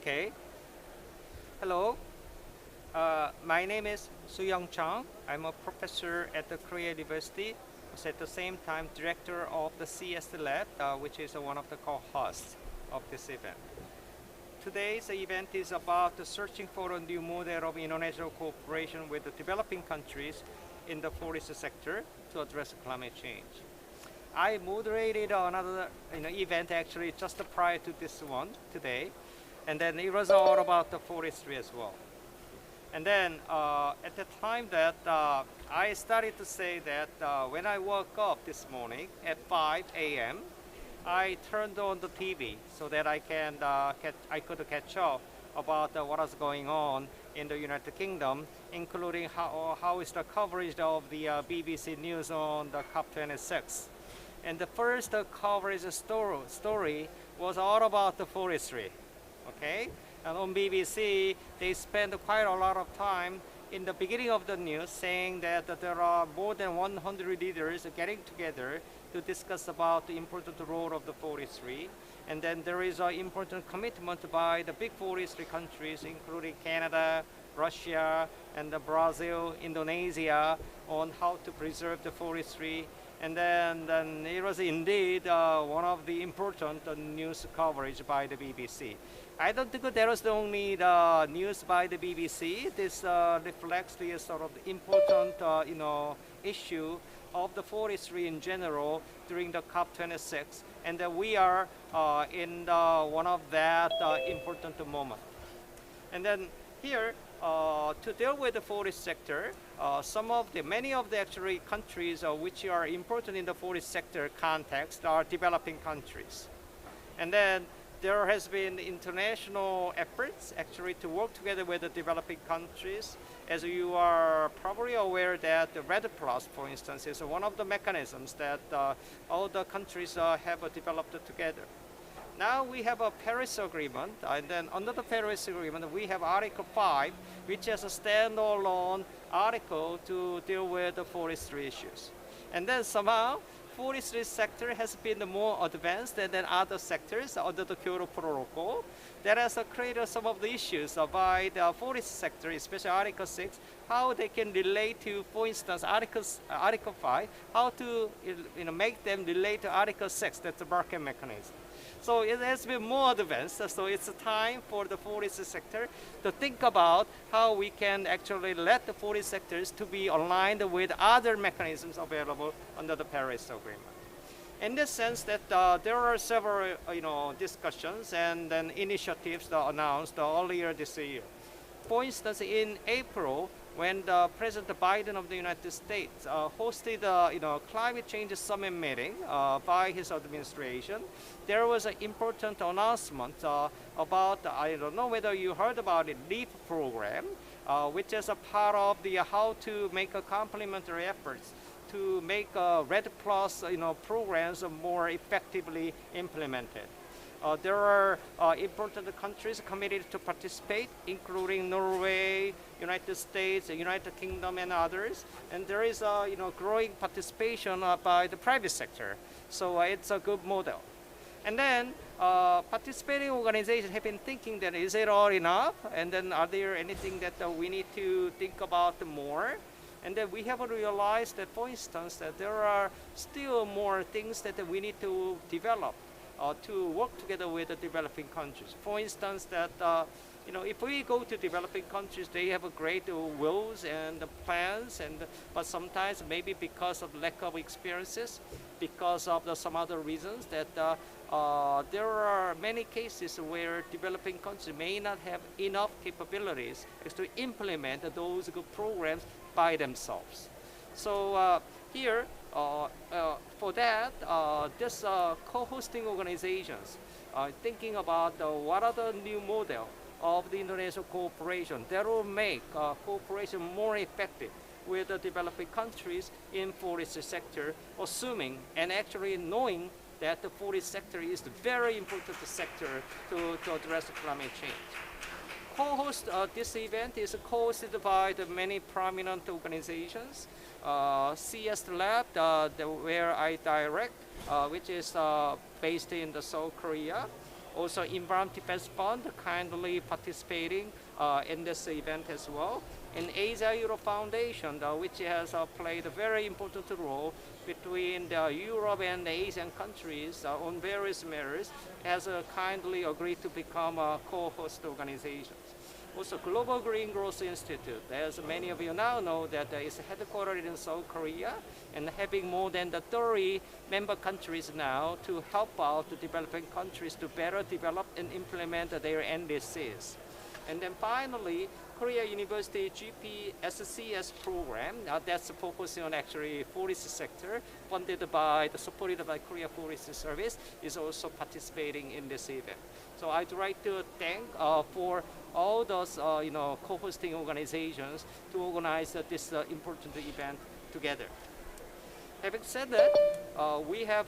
Okay. Hello. My name is Soo-Young Chang. I'm a professor at the Korea University. Also at the same time, director of the CSDLAP, which is one of the co-hosts of this event. Today's event is about searching for a new model of international cooperation with the developing countries in the forest sector to address climate change. I moderated another event actually just prior to this one today, and then it was all about the forestry as well. And then at the time that I started to say that when I woke up this morning at 5 a.m., I turned on the TV so that I could catch up about what is going on in the United Kingdom, including how is the coverage of the BBC News on the COP26. And the first coverage story was all about the forestry. Okay, and on BBC they spent quite a lot of time in the beginning of the news saying that there are more than 100 leaders getting together to discuss about the important role of the forestry, and then there is an important commitment by the big forestry countries including Canada, Russia, and Brazil, Indonesia on how to preserve the forestry. And then it was indeed one of the important news coverage by the BBC. I don't think that was the only news by the BBC. This reflects the sort of important issue of the forestry in general during the COP26, and we are in one of that important moment. And then here, to deal with the forest sector, many of the actually countries which are important in the forest sector context are developing countries. And then there has been international efforts actually to work together with the developing countries. As you are probably aware that the Red Plus, for instance, is one of the mechanisms that all the countries have developed together. Now we have a Paris Agreement, and then under the Paris Agreement we have Article 5, which is a standalone article to deal with the forestry issues. And then somehow forestry sector has been more advanced than other sectors under the Kyoto Protocol. That has created some of the issues by the forest sector, especially Article 6, how they can relate to, for instance, Article 5, how to make them relate to Article 6, that's the market mechanism. So it has been more advanced, so it's time for the forest sector to think about how we can actually let the forest sectors to be aligned with other mechanisms available under the Paris Agreement. In the sense that there are several discussions and then initiatives that announced earlier this year. For instance, in April, when the President Biden of the United States hosted a climate change summit meeting by his administration, there was an important announcement about, I don't know whether you heard about it, LEAP program, which is a part of the how to make a complementary efforts to make Red Plus programs more effectively implemented. There are important countries committed to participate, including Norway, United States, United Kingdom, and others. And there is growing participation by the private sector. So it's a good model. And then participating organizations have been thinking that is it all enough? And then are there anything that we need to think about more? And then we have realized that, for instance, that there are still more things that we need to develop to work together with the developing countries. For instance, that if we go to developing countries, they have a great wills and plans, but sometimes maybe because of lack of experiences, because of some other reasons, that there are many cases where developing countries may not have enough capabilities to implement those good programs by themselves. So here, for that, this co-hosting organizations are thinking about what are the new model of the international cooperation that will make cooperation more effective with the developing countries in forestry sector, assuming and actually knowing that the forest sector is the very important sector to address climate change. Co-host this event is co-hosted by the many prominent organizations. CSDLAP, where I direct, which is based in South Korea, Also, Environment Defense Fund kindly participating in this event as well. And Asia Europe Foundation, which has played a very important role between Europe and the Asian countries on various matters, has kindly agreed to become a co-host organization. Also, Global Green Growth Institute, as many of you now know, that is headquartered in South Korea and having more than 30 member countries now to help out the developing countries to better develop and implement their NDCs. And then finally, Korea University GPSCS program, that's focusing on actually forest sector, supported by Korea Forest Service, is also participating in this event. So I'd like to thank for all those co-hosting organizations to organize this important event together. Having said that, we have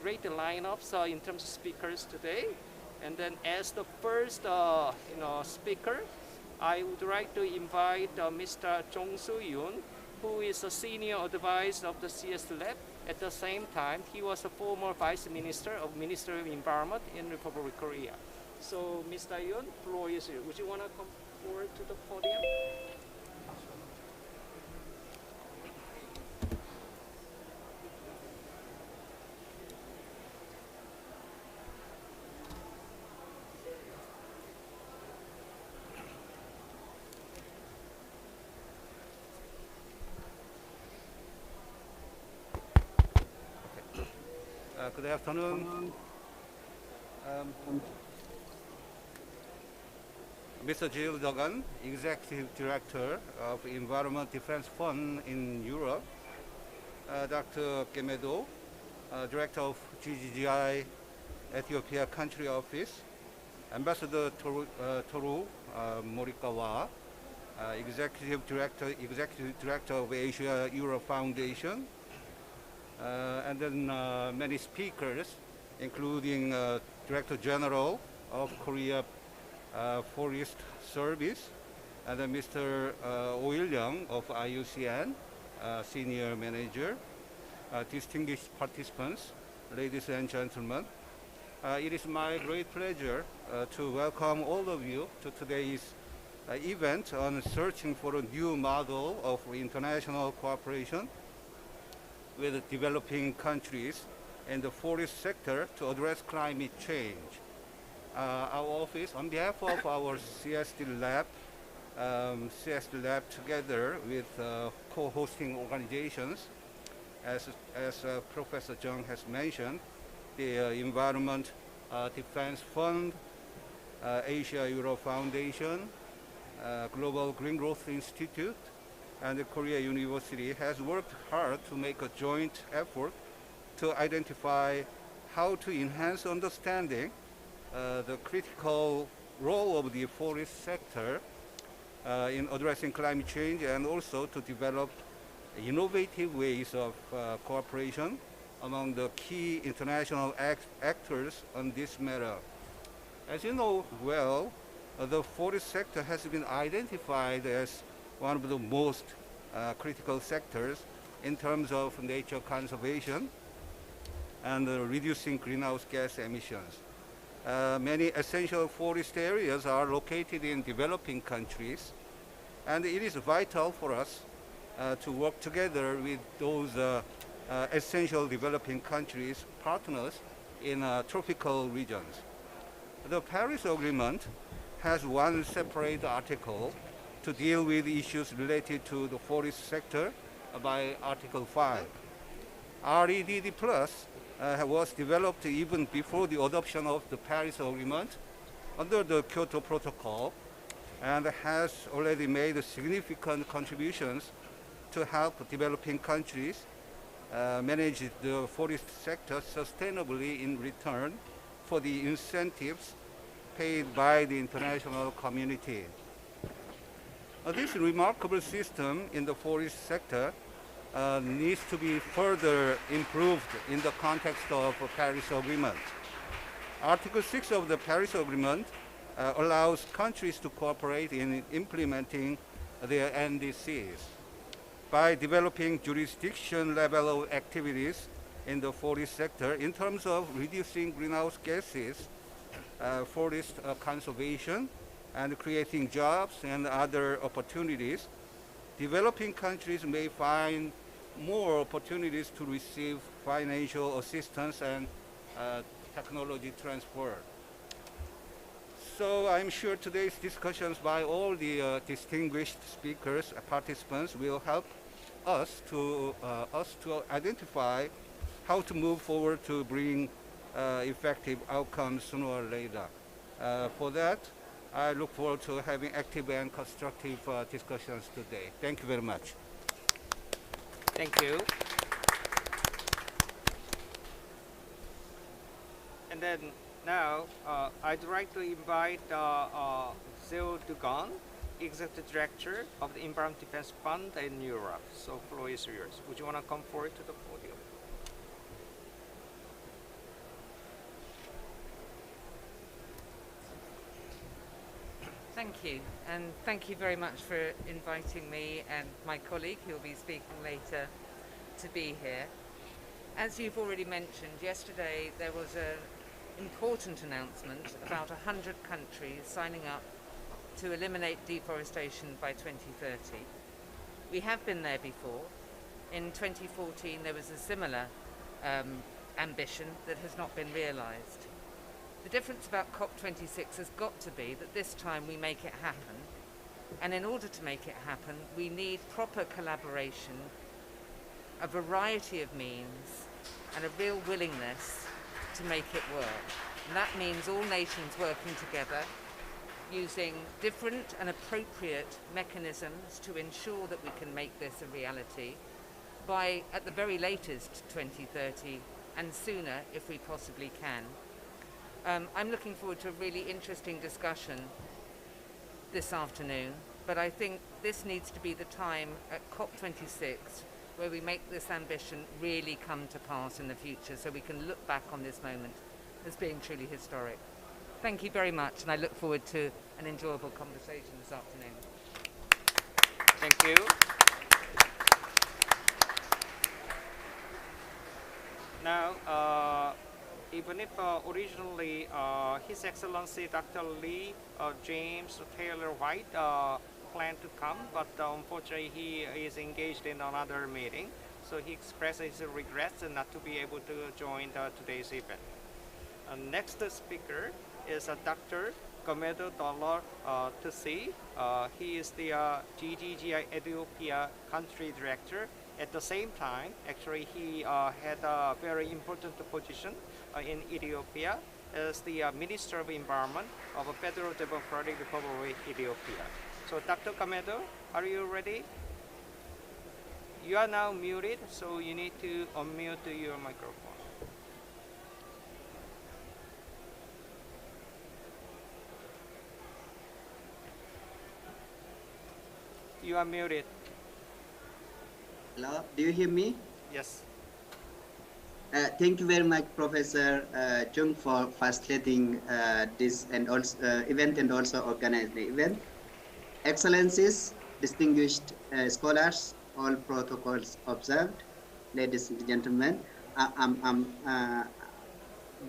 great lineups in terms of speakers today. And then as the first speaker, I would like to invite Mr. Jong Soo-yoon, who is a senior advisor of the CSDLAP. At the same time, he was a former Vice Minister of Ministry of Environment in Republic of Korea. So, Mr. Yoon, floor is yours. Would you want to come forward to the podium? Good afternoon. Mr. Jill Dogan, Executive Director of Environment Defense Fund in Europe. Dr. Kemedo, Director of GGGI Ethiopia Country Office. Ambassador Toru Morikawa, Executive Director of Asia Europe Foundation. And then many speakers, including Director General of Korea Forest Service, and then Mr. Oh Il-young of IUCN, Senior Manager, distinguished participants, ladies and gentlemen. It is my great pleasure to welcome all of you to today's event on searching for a new model of international cooperation with developing countries in the forest sector to address climate change. Our office, on behalf of our CSDLAP, together with co-hosting organizations, as Professor Jung has mentioned, the Environment Defense Fund, Asia Europe Foundation, Global Green Growth Institute, and the Korea University has worked hard to make a joint effort to identify how to enhance understanding the critical role of the forest sector in addressing climate change, and also to develop innovative ways of cooperation among the key international actors on this matter. As you know well, the forest sector has been identified as one of the most critical sectors in terms of nature conservation and reducing greenhouse gas emissions. Many essential forest areas are located in developing countries, and it is vital for us to work together with those essential developing countries, partners in tropical regions. The Paris Agreement has one separate article to deal with issues related to the forest sector by Article 5. REDD Plus was developed even before the adoption of the Paris Agreement under the Kyoto Protocol, and has already made significant contributions to help developing countries manage the forest sector sustainably in return for the incentives paid by the international community. This remarkable system in the forest sector needs to be further improved in the context of the Paris Agreement. Article 6 of the Paris Agreement allows countries to cooperate in implementing their NDCs. By developing jurisdiction level of activities in the forest sector in terms of reducing greenhouse gases forest conservation and creating jobs and other opportunities, developing countries may find more opportunities to receive financial assistance and technology transfer. So I'm sure today's discussions by all the distinguished speakers, participants, will help us to identify how to move forward to bring effective outcomes sooner or later. For that, I look forward to having active and constructive discussions today. Thank you very much. Thank you. And then now I'd like to invite Zeo Dugan, Executive Director of the Environment Defense Fund in Europe. So floor is yours. Would you want to come forward to the podium? Thank you, and thank you very much for inviting me and my colleague, who will be speaking later, to be here. As you've already mentioned, yesterday there was an important announcement about 100 countries signing up to eliminate deforestation by 2030. We have been there before. In 2014 there was a similar ambition that has not been realised. The difference about COP26 has got to be that this time we make it happen, and in order to make it happen we need proper collaboration, a variety of means and a real willingness to make it work. And that means all nations working together, using different and appropriate mechanisms to ensure that we can make this a reality by, at the very latest, 2030, and sooner if we possibly can. I'm looking forward to a really interesting discussion this afternoon, but I think this needs to be the time at COP26 where we make this ambition really come to pass in the future, so we can look back on this moment as being truly historic. Thank you very much, and I look forward to an enjoyable conversation this afternoon. Thank you. Now, even if originally His Excellency Dr. Lee James Taylor White planned to come, but unfortunately he is engaged in another meeting, so he expressed his regrets not to be able to join today's event. Next speaker is Dr. Gomedo Dollar Tusi. He is the GGGI Ethiopia Country Director. At the same time, actually, he had a very important position in Ethiopia as the Minister of Environment of the Federal Democratic Republic of Ethiopia. So, Dr. Gomedo, are you ready? You are now muted, so you need to unmute your microphone. You are muted. Hello, do you hear me? Yes. Thank you very much, Professor Chung, for facilitating this and also event and also organizing the event. Excellencies, distinguished scholars, all protocols observed, ladies and gentlemen, I'm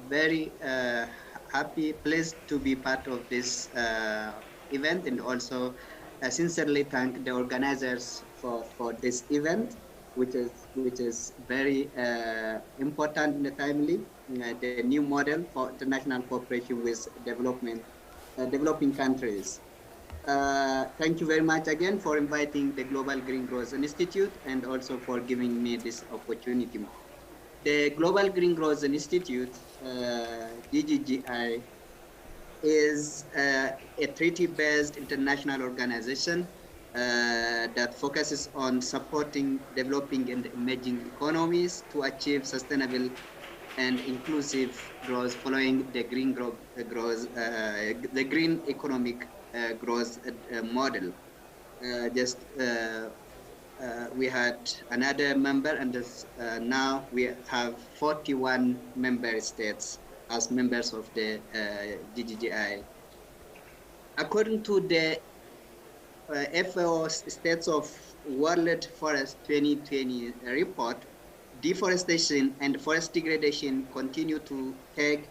very happy, pleased to be part of this event, and also sincerely thank the organizers for this event, which is very important and timely. The new model for international cooperation with developing countries. Thank you very much again for inviting the Global Green Growth Institute and also for giving me this opportunity. The Global Green Growth Institute, GGGI, is a treaty-based international organization that focuses on supporting developing and emerging economies to achieve sustainable and inclusive growth following the green the green economic growth model. We had another member, and now we have 41 member states as members of the GGGI. According to the FAO States of World Forest 2020 report, deforestation and forest degradation continue to take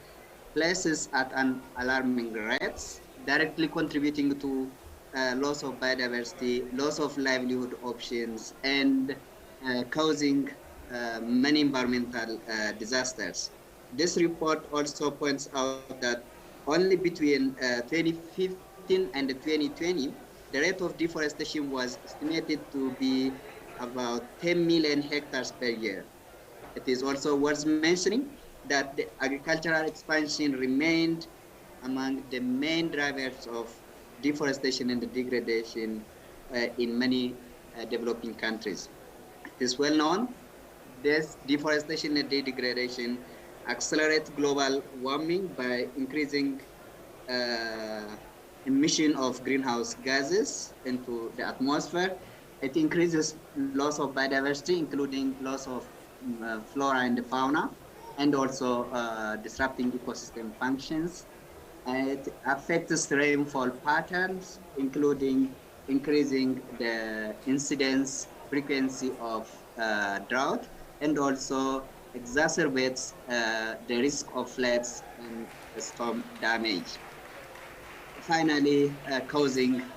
places at an alarming rates, directly contributing to loss of biodiversity, loss of livelihood options, and causing many environmental disasters. This report also points out that only between 2015 and 2020, the rate of deforestation was estimated to be about 10 million hectares per year. It is also worth mentioning that the agricultural expansion remained among the main drivers of deforestation and degradation in many developing countries. It is well known this deforestation and degradation accelerate global warming by increasing uh, emission of greenhouse gases into the atmosphere. It increases loss of biodiversity, including loss of flora and fauna, and also disrupting ecosystem functions. It affects rainfall patterns, including increasing the incidence frequency of drought, and also exacerbates the risk of floods and storm damage. Finally, causing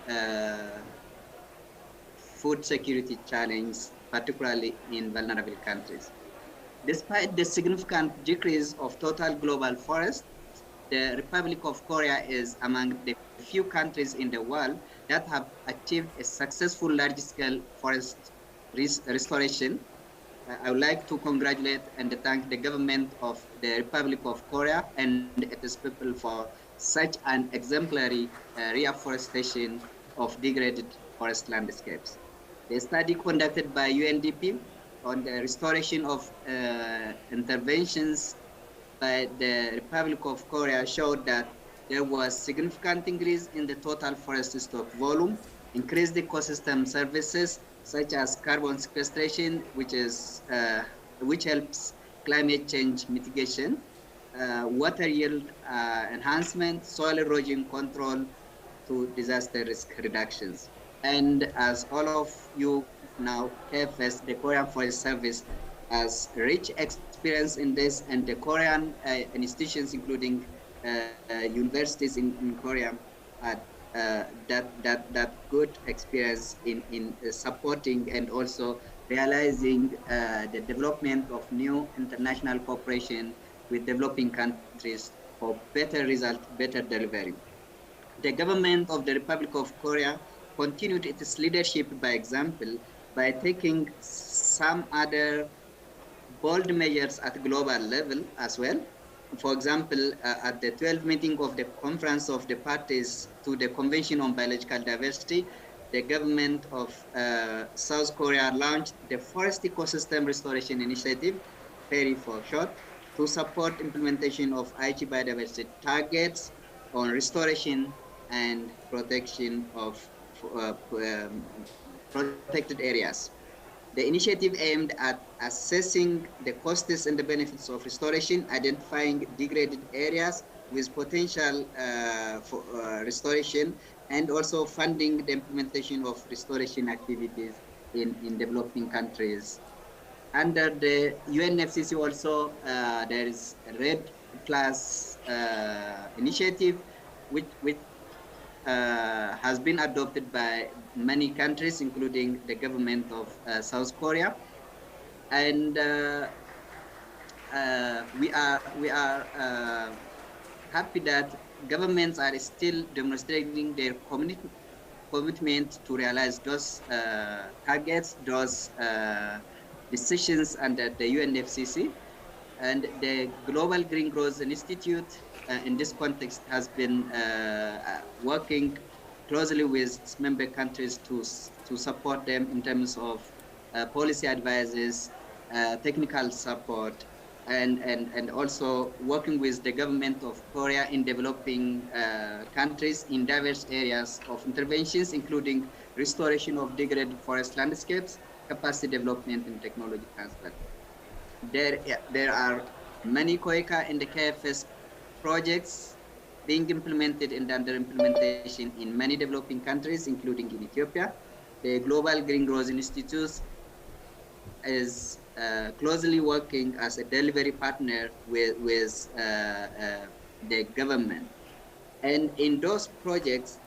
food security challenge, particularly in vulnerable countries. Despite the significant decrease of total global forests, the Republic of Korea is among the few countries in the world that have achieved a successful large-scale forest restoration. I would like to congratulate and thank the government of the Republic of Korea and its people for such an exemplary reforestation of degraded forest landscapes. The study conducted by UNDP on the restoration of interventions by the Republic of Korea showed that there was significant increase in the total forest stock volume, increased ecosystem services such as carbon sequestration, which helps climate change mitigation, water yield enhancement, soil erosion control to disaster risk reductions. And as all of you now KFS, the Korean Forest Service, has rich experience in this, and the Korean institutions, including universities in Korea, had that good experience in supporting and also realizing the development of new international cooperation with developing countries for better result, better delivery. The government of the Republic of Korea continued its leadership by example by taking some other bold measures at global level as well. For example, at the 12th meeting of the Conference of the Parties to the Convention on Biological Diversity, the government of South Korea launched the Forest Ecosystem Restoration Initiative, PERI for short, to support implementation of Aichi biodiversity targets on restoration and protection of protected areas. The initiative aimed at assessing the costs and the benefits of restoration, identifying degraded areas with potential for restoration, and also funding the implementation of restoration activities in developing countries. Under the UNFCCC also, there is a Red Plus initiative, which has been adopted by many countries, including the government of South Korea, and we are happy that governments are still demonstrating their commitment to realize those targets, those decisions under the UNFCCC. And the Global Green Growth Institute in this context has been working closely with its member countries to support them in terms of policy advices, technical support, and also working with the government of Korea in developing countries in diverse areas of interventions, including restoration of degraded forest landscapes, capacity development, and technology transfer. There are many COECA and the KFS projects being implemented and under implementation in many developing countries, including in Ethiopia. The Global Green Growth Institute is closely working as a delivery partner with the government. And in those projects,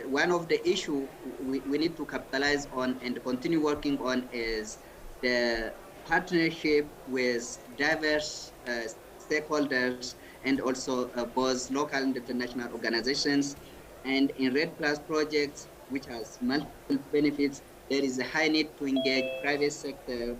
one of the issue we need to capitalize on and continue working on is the partnership with diverse stakeholders and also both local and international organizations. And in RED Plus projects, which has multiple benefits, there is a high need to engage private sector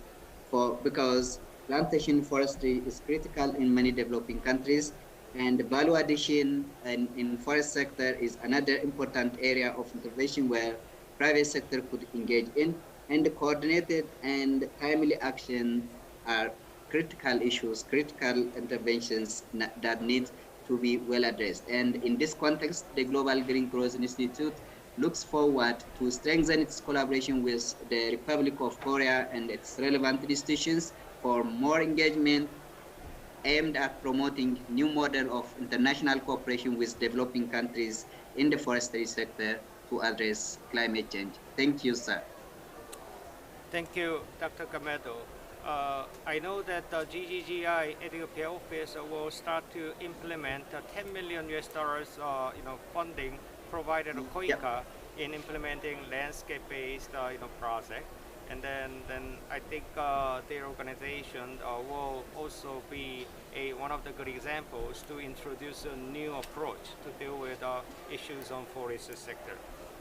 because plantation forestry is critical in many developing countries, and value addition in forest sector is another important area of intervention where private sector could engage in, and the coordinated and timely action are critical issues, critical interventions that need to be well addressed. And in this context, the Global Green Growth Institute looks forward to strengthen its collaboration with the Republic of Korea and its relevant institutions for more engagement aimed at promoting new model of international cooperation with developing countries in the forestry sector to address climate change. Thank you, sir. Thank you, Dr. Gamedo. I know that the GGGI Ethiopia office will start to implement 10 million US dollars funding provided to COICA in implementing landscape-based project. And then I think their organization will also be one of the good examples to introduce a new approach to deal with issues on forest sector.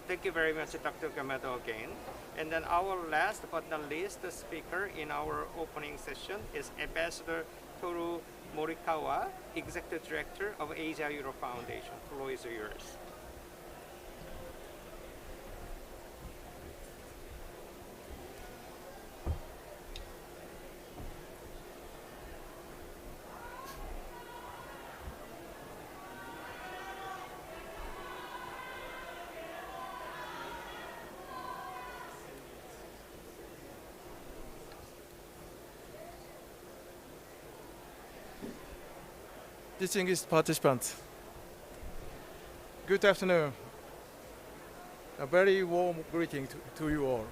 Thank you very much, Dr. Gamedo again. And then our last but not least speaker in our opening session is Ambassador Toru Morikawa, Executive Director of Asia Europe Foundation. The floor is yours. Distinguished participants, good afternoon. A very warm greeting to you all.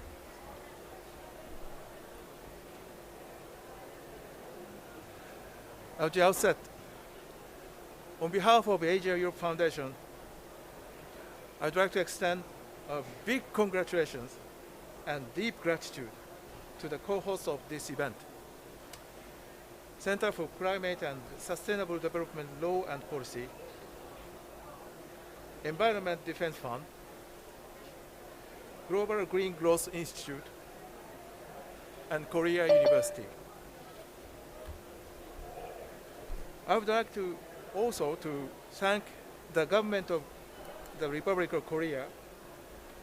At the outset, on behalf of Asia Europe Foundation, I'd like to extend a big congratulations and deep gratitude to the co-hosts of this event, Center for Climate and Sustainable Development Law and Policy, Environment Defense Fund, Global Green Growth Institute, and Korea University. I would like to also thank the government of the Republic of Korea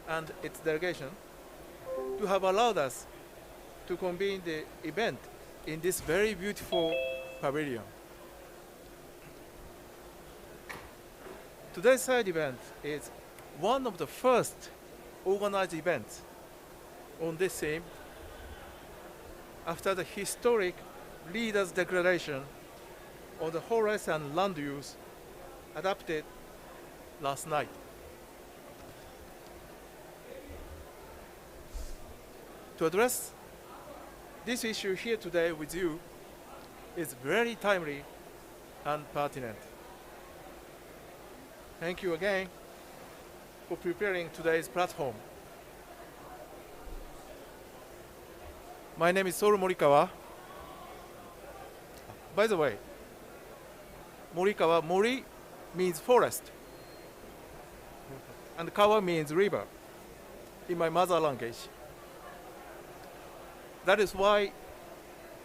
and its delegation to have allowed us to convene the event in this very beautiful pavilion. Today's side event is one of the first organized events on this theme after the historic Leaders' Declaration on the forest and land use adopted last night. To address this issue here today with you is very timely and pertinent. Thank you again for preparing today's platform. My name is Toru Morikawa. By the way, Morikawa, Mori means forest, and Kawa means river in my mother language. That is why,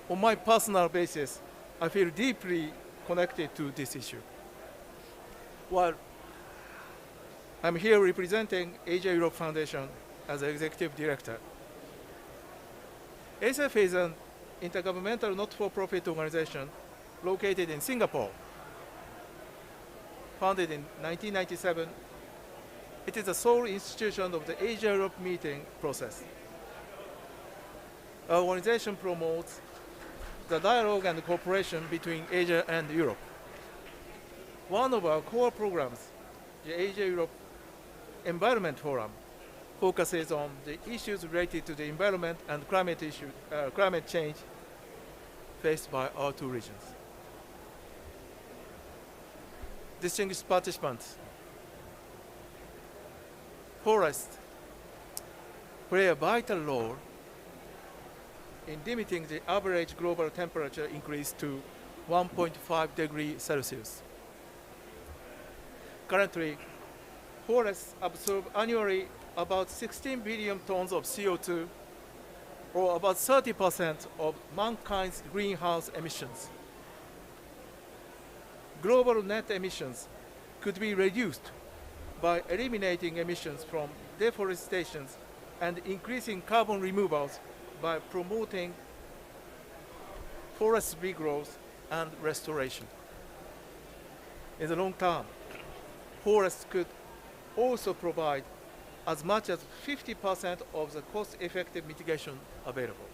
on my personal basis, I feel deeply connected to this issue. While I'm here representing Asia Europe Foundation as an executive director. ASEF is an intergovernmental not-for-profit organization located in Singapore. Founded in 1997, it is the sole institution of the Asia-Europe meeting process. Our organization promotes the dialogue and cooperation between Asia and Europe. One of our core programs, the Asia-Europe Environment Forum, focuses on the issues related to the environment and climate change faced by our two regions. distinguished participants, forests play a vital role in limiting the average global temperature increase to 1.5 degrees Celsius. Currently, forests absorb annually about 16 billion tons of CO2, or about 30% of mankind's greenhouse emissions. Global net emissions could be reduced by eliminating emissions from deforestation and increasing carbon removals by promoting forest regrowth and restoration. In the long term, forests could also provide as much as 50% of the cost-effective mitigation available.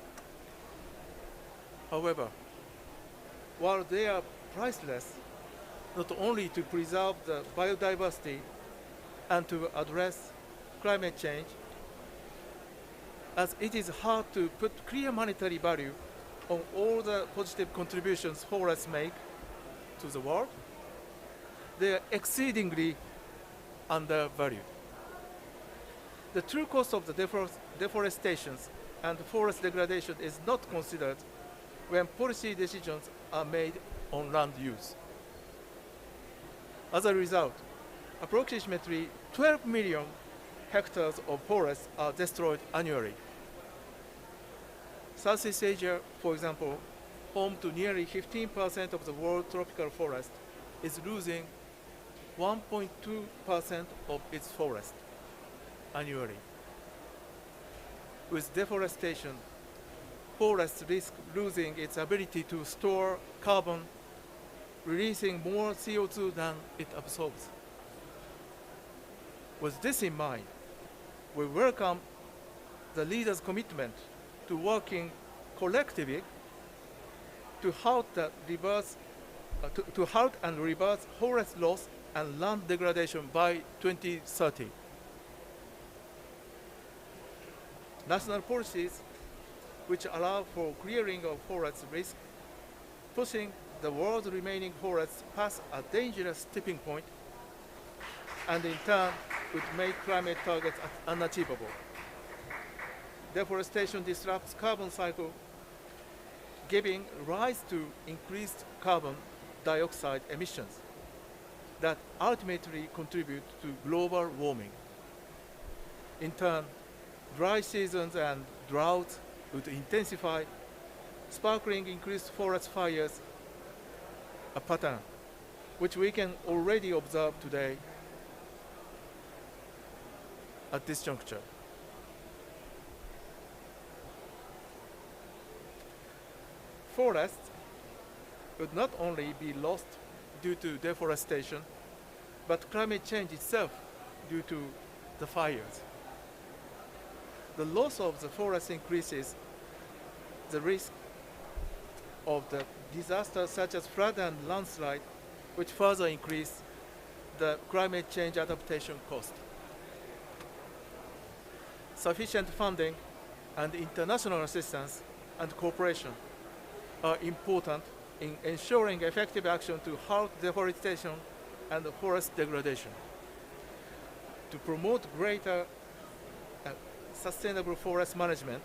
However, while they are priceless, not only to preserve the biodiversity and to address climate change, as it is hard to put clear monetary value on all the positive contributions forests make to the world, they are exceedingly undervalued. The true cost of the deforestation and forest degradation is not considered when policy decisions are made on land use. As a result, approximately 12 million hectares of forests are destroyed annually. Southeast Asia, for example, home to nearly 15% of the world tropical forest, is losing 1.2% of its forest annually. With deforestation, forests risk losing its ability to store carbon, releasing more CO2 than it absorbs. With this in mind, we welcome the leaders' commitment to working collectively to halt and reverse forest loss and land degradation by 2030. National policies which allow for clearing of forest risk, pushing the world's remaining forests past a dangerous tipping point, and in turn would make climate targets unachievable. Deforestation disrupts carbon cycle, giving rise to increased carbon dioxide emissions that ultimately contribute to global warming. In turn, dry seasons and droughts would intensify, sparkling increased forest fires, a pattern which we can already observe today at this juncture. Forests would not only be lost due to deforestation, but climate change itself due to the fires. The loss of the forest increases the risk of the disasters such as flood and landslide, which further increase the climate change adaptation cost. Sufficient funding and international assistance and cooperation are important in ensuring effective action to halt deforestation and forest degradation, to promote greater sustainable forest management,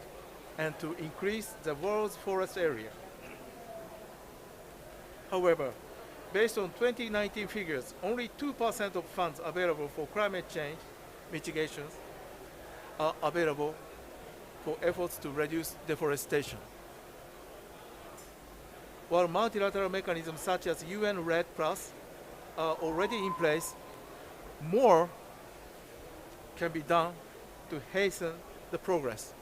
and to increase the world's forest area. However, based on 2019 figures, only 2% of funds available for climate change mitigations are available for efforts to reduce deforestation. While multilateral mechanisms such as UN REDD+ are already in place, more can be done to hasten the progress.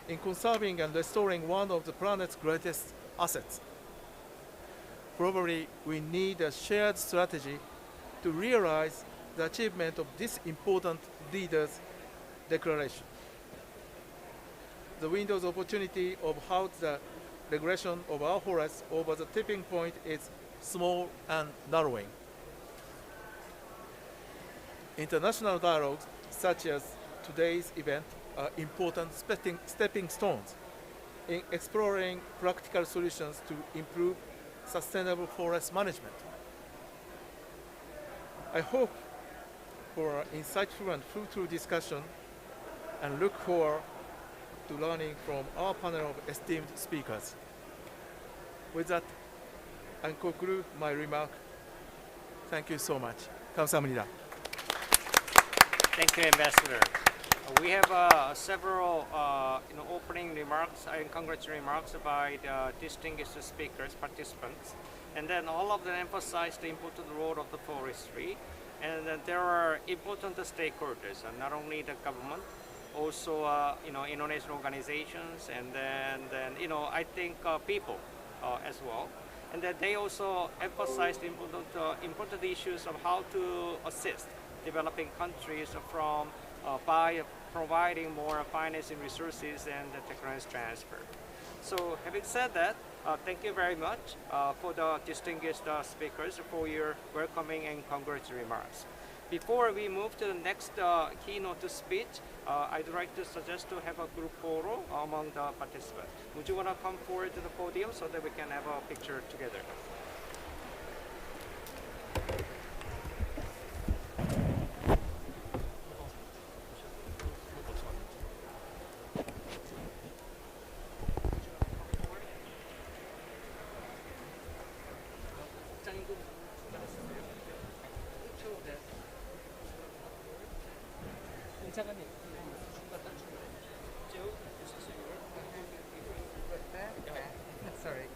In conserving and restoring one of the planet's greatest assets, probably we need a shared strategy to realize the achievement of this important leaders' declaration. The windows of opportunity of how the regression of our forests over the tipping point is small and narrowing. International dialogues such as today's event are important stepping stones in exploring practical solutions to improve sustainable forest management. I hope for insightful and fruitful discussion and look forward to learning from our panel of esteemed speakers. With that, I conclude my remark. Thank you so much. 감사합니다. Thank you, Ambassador. We have several opening remarks and congratulatory remarks by the distinguished speakers, participants, and then all of them emphasize the important role of the forestry, and there are important stakeholders, not only the government, also international organizations, and then I think people as well, and that they also emphasize the important issues of how to assist developing countries from by providing more financing resources and the technology transfer. So having said that, thank you very much for the distinguished speakers for your welcoming and congratulatory remarks. Before we move to the next keynote speech, I'd like to suggest to have a group photo among the participants. Would you want to come forward to the podium so that we can have a picture together? Sorry.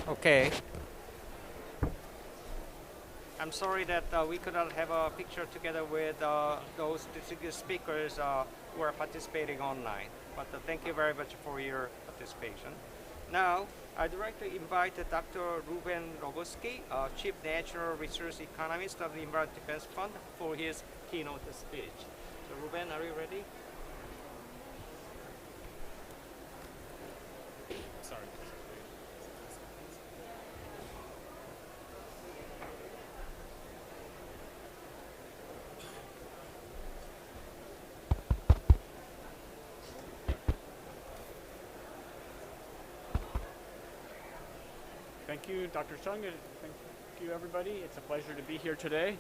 Okay. I'm sorry that we could not have a picture together with those distinguished speakers who are participating online. But thank you very much for your participation. Now, I'd like to invite Dr. Ruben Rogoski, Chief Natural Resource Economist of the Environment Defense Fund, for his keynote speech. So, Ruben, are you ready? Sorry. Thank you, Dr. Chung, and thank you, everybody. It's a pleasure to be here today.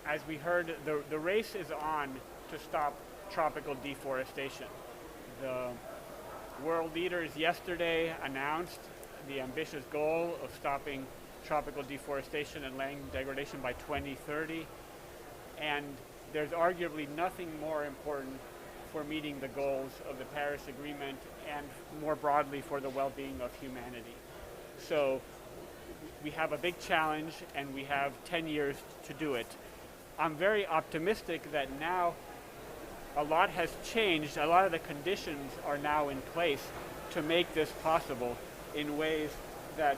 As we heard, the race is on to stop tropical deforestation. The world leaders yesterday announced the ambitious goal of stopping tropical deforestation and land degradation by 2030, and there's arguably nothing more important for meeting the goals of the Paris Agreement and more broadly for the well-being of humanity. So we have a big challenge and we have 10 years to do it. I'm very optimistic that now a lot has changed. A lot of the conditions are now in place to make this possible in ways that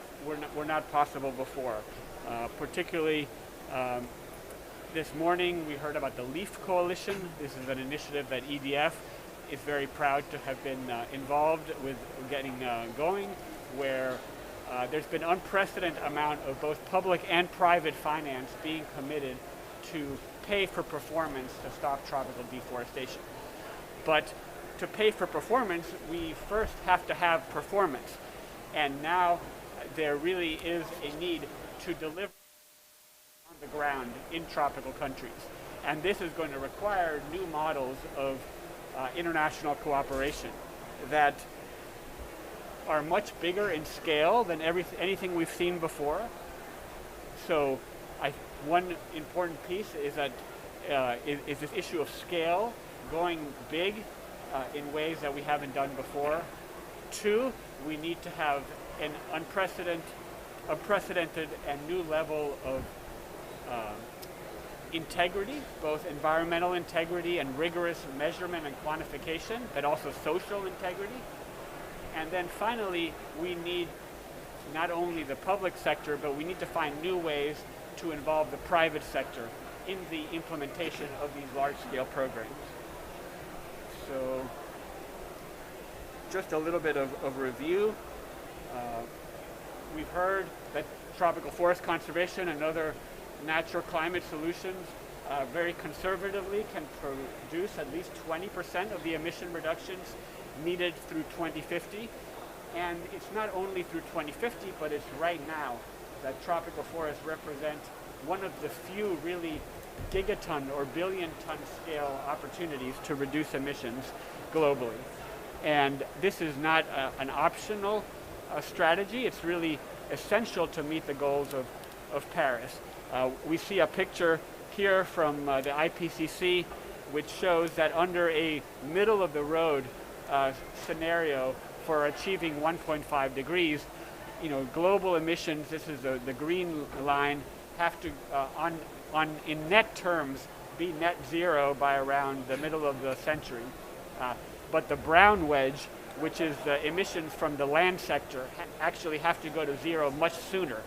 were not possible before. Particularly this morning we heard about the LEAF Coalition. This is an initiative that EDF is very proud to have been involved with getting going, where there's been unprecedented amount of both public and private finance being committed to pay for performance to stop tropical deforestation. But to pay for performance, we first have to have performance. And now there really is a need to deliver on the ground in tropical countries. And this is going to require new models of international cooperation that are much bigger in scale than anything we've seen before. So one important piece is that is this issue of scale, going big in ways that we haven't done before. Two, we need to have an unprecedented unprecedented and new level of integrity, both environmental integrity and rigorous measurement and quantification, but also social integrity. And then finally, we need not only the public sector, but we need to find new ways to involve the private sector in the implementation of these large-scale programs. So just a little bit of review. We've heard that tropical forest conservation and other natural climate solutions very conservatively can produce at least 20% of the emission reductions needed through 2050. And it's not only through 2050, but it's right now that tropical forests represent one of the few really gigaton or billion-ton scale opportunities to reduce emissions globally. And this is not an optional strategy. It's really essential to meet the goals of Paris. We see a picture here from the IPCC which shows that under a middle-of-the-road scenario for achieving 1.5 degrees, global emissions, this is the green line, have to, in net terms, be net zero by around the middle of the century. But the brown wedge, which is the emissions from the land sector, actually have to go to zero much sooner,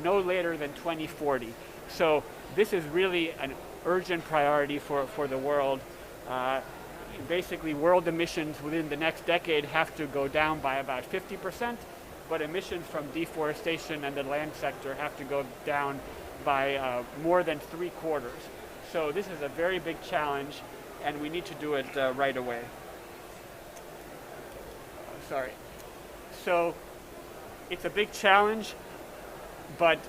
no later than 2040. So this is really an urgent priority for the world. Basically, world emissions within the next decade have to go down by about 50%, but emissions from deforestation and the land sector have to go down by more than 3/4. So this is a very big challenge, and we need to do it right away. Sorry. So it's a big challenge, but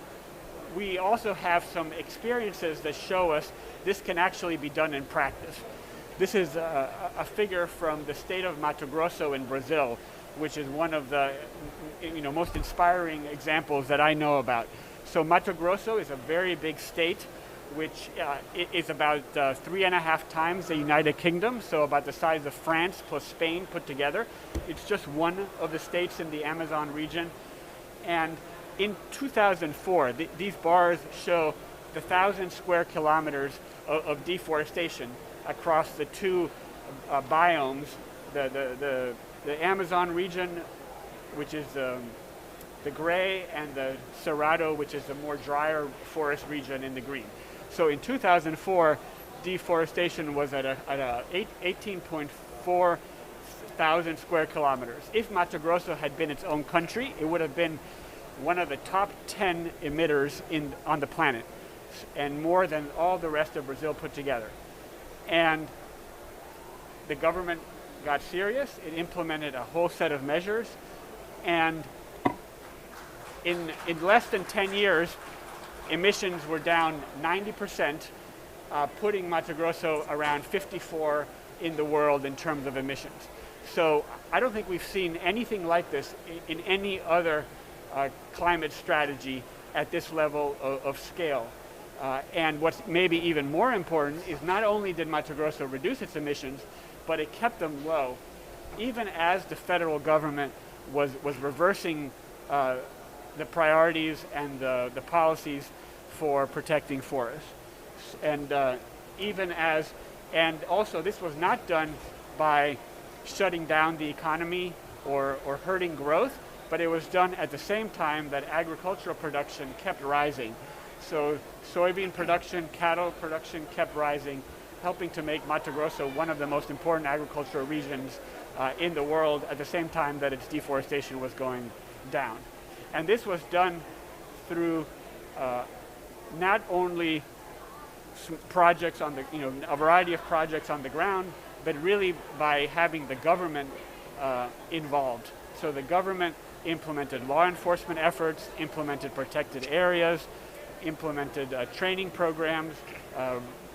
we also have some experiences that show us this can actually be done in practice. This is a figure from the state of Mato Grosso in Brazil, which is one of the most inspiring examples that I know about. So Mato Grosso is a very big state, which is about 3.5 times the United Kingdom, so about the size of France plus Spain put together. It's just one of the states in the Amazon region. And in 2004, these bars show the 1,000 square kilometers of deforestation across the two biomes, the Amazon region, which is the gray, and the Cerrado, which is the more drier forest region in the green. So in 2004, deforestation was at 18.4 thousand square kilometers. If Mato Grosso had been its own country, it would have been one of the top 10 emitters on the planet, and more than all the rest of Brazil put together. And the government got serious. It implemented a whole set of measures, and in less than 10 years, emissions were down 90%, putting Mato Grosso around 54 in the world in terms of emissions. So I don't think we've seen anything like this in any other climate strategy at this level of scale. And what's maybe even more important is not only did Mato Grosso reduce its emissions, but it kept them low, even as the federal government was reversing the priorities and the policies for protecting forests. And and also this was not done by shutting down the economy or hurting growth, but it was done at the same time that agricultural production kept rising. So soybean production, cattle production kept rising, helping to make Mato Grosso one of the most important agricultural regions in the world at the same time that its deforestation was going down. And this was done through not only projects on the, a variety of projects on the ground, but really by having the government involved. So the government implemented law enforcement efforts, implemented protected areas, implemented training programs,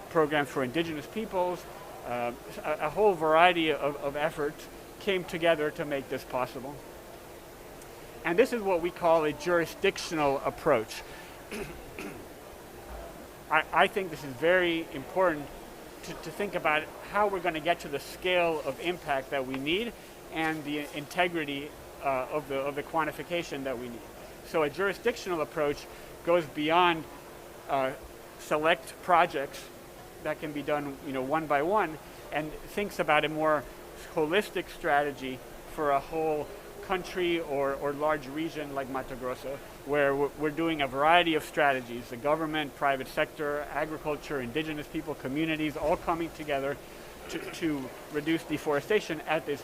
programs for indigenous peoples. A whole variety of efforts came together to make this possible. And this is what we call a jurisdictional approach. I think this is very important to think about how we're going to get to the scale of impact that we need and the integrity of the quantification that we need. So a jurisdictional approach goes beyond select projects that can be done, one by one, and thinks about a more holistic strategy for a whole country or large region like Mato Grosso, where we're doing a variety of strategies, the government, private sector, agriculture, indigenous people, communities, all coming together to reduce deforestation at this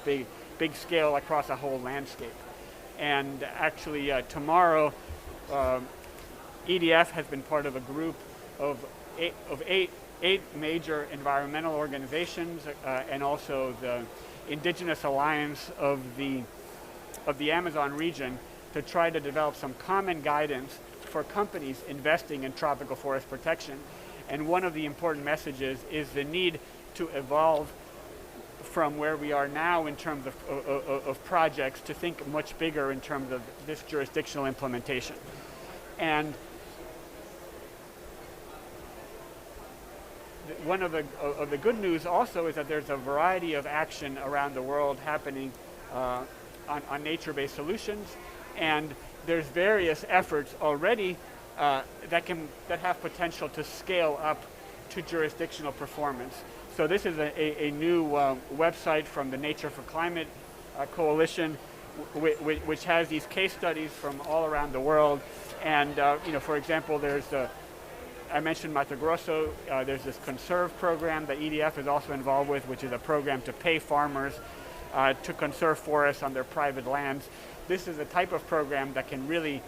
big scale across a whole landscape. And actually tomorrow, EDF has been part of a group of eight major environmental organizations and also the Indigenous Alliance of the Amazon region to try to develop some common guidance for companies investing in tropical forest protection. And one of the important messages is the need to evolve from where we are now in terms of projects to think much bigger in terms of this jurisdictional implementation. And one of the good news also is that there's a variety of action around the world happening on nature-based solutions, and there's various efforts already that have potential to scale up to jurisdictional performance. So this is a new website from the Nature for Climate Coalition, which has these case studies from all around the world. And for example, I mentioned Mato Grosso. There's this conserve program that EDF is also involved with, which is a program to pay farmers to conserve forests on their private lands. This is a type of program that can really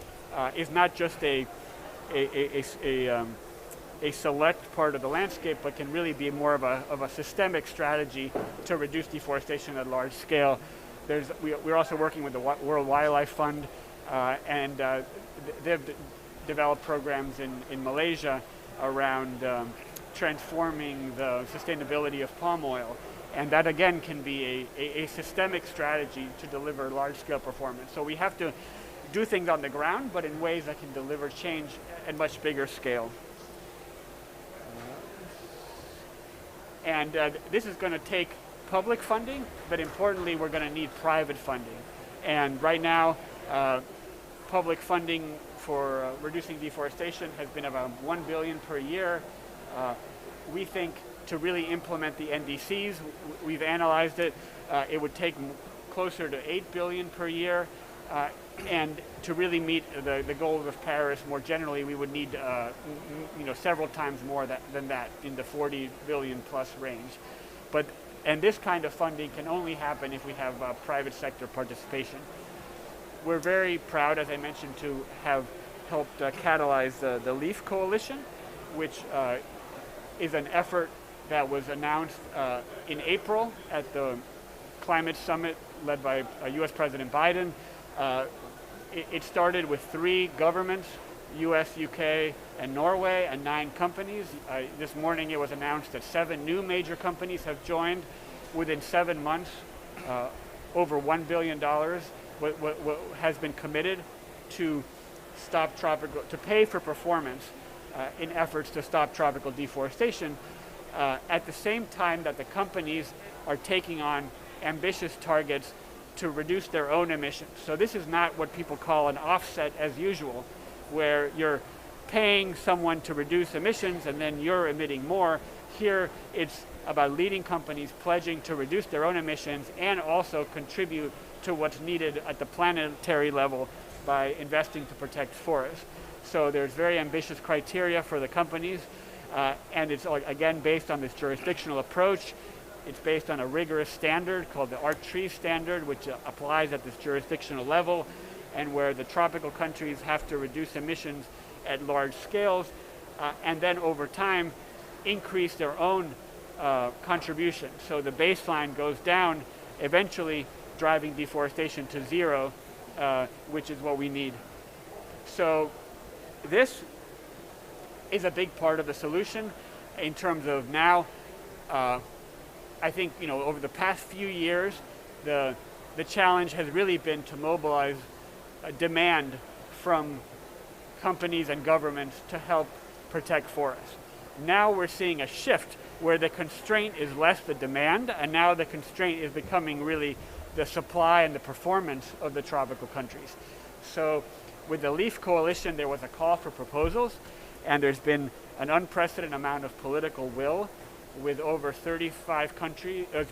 is not just a select part of the landscape, but can really be more of a systemic strategy to reduce deforestation at large scale. We're also working with the World Wildlife Fund, and they've developed programs in Malaysia around transforming the sustainability of palm oil. And that again can be a systemic strategy to deliver large-scale performance. So we have to do things on the ground, but in ways that can deliver change at much bigger scale. And this is going to take public funding, but importantly, we're going to need private funding. And right now, public funding for reducing deforestation has been about $1 billion per year. We think to really implement the NDCs, we've analyzed it, it would take closer to $8 billion per year. And to really meet the goals of Paris more generally, we would need several times more than that, in the 40 billion plus range. And this kind of funding can only happen if we have private sector participation. We're very proud, as I mentioned, to have helped catalyze the LEAF Coalition, which is an effort that was announced in April at the climate summit led by US President Biden. It started with 3 governments, US, UK, and Norway, and 9 companies. This morning it was announced that 7 new major companies have joined. Within 7 months, over $1 billion has been committed to pay for performance in efforts to stop tropical deforestation, at the same time that the companies are taking on ambitious targets to reduce their own emissions. So this is not what people call an offset as usual, where you're paying someone to reduce emissions and then you're emitting more. Here it's about leading companies pledging to reduce their own emissions and also contribute to what's needed at the planetary level by investing to protect forests. So there's very ambitious criteria for the companies, and it's again based on this jurisdictional approach. It's based on a rigorous standard called the ARC-Tree standard, which applies at this jurisdictional level, and where the tropical countries have to reduce emissions at large scales, and then over time increase their own contribution. So the baseline goes down, eventually driving deforestation to 0, which is what we need. So this is a big part of the solution in terms of now. I think over the past few years, the challenge has really been to mobilize demand from companies and governments to help protect forests. Now we're seeing a shift where the constraint is less the demand, and now the constraint is becoming really the supply and the performance of the tropical countries. So with the LEAF coalition, there was a call for proposals, and there's been an unprecedented amount of political will with over 35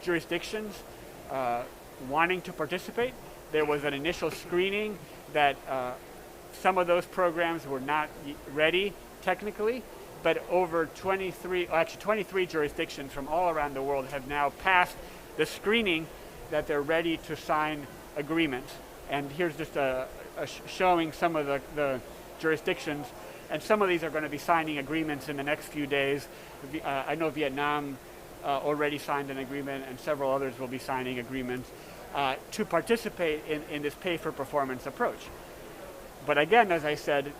jurisdictions wanting to participate. There was an initial screening that some of those programs were not ready technically, but over 23 jurisdictions from all around the world have now passed the screening that they're ready to sign agreements. And here's just showing some of the jurisdictions, and some of these are going to be signing agreements in the next few days. I know Vietnam already signed an agreement, and several others will be signing agreements to participate in this pay-for-performance approach. But again, as I said,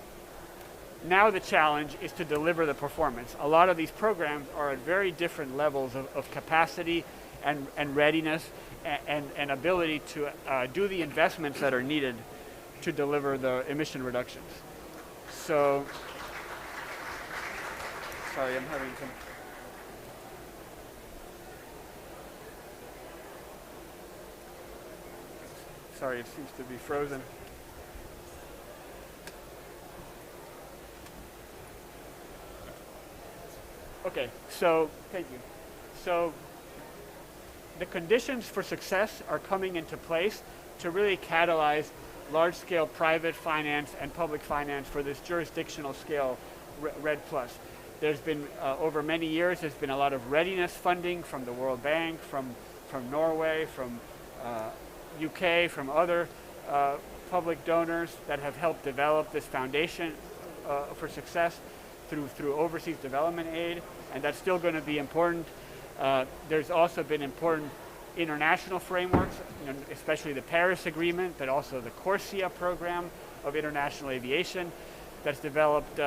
now the challenge is to deliver the performance. A lot of these programs are at very different levels of capacity and readiness and ability to do the investments that are needed to deliver the emission reductions. So, sorry, I'm having some. Sorry, it seems to be frozen. Okay, so thank you. So the conditions for success are coming into place to really catalyze large-scale private finance and public finance for this jurisdictional scale RED+. There's been, over many years, there's been a lot of readiness funding from the World Bank, from Norway, from UK, from other public donors that have helped develop this foundation for success through overseas development aid, and that's still going to be important. There's also been important international frameworks, especially the Paris Agreement, but also the CORSIA program of international aviation that's developed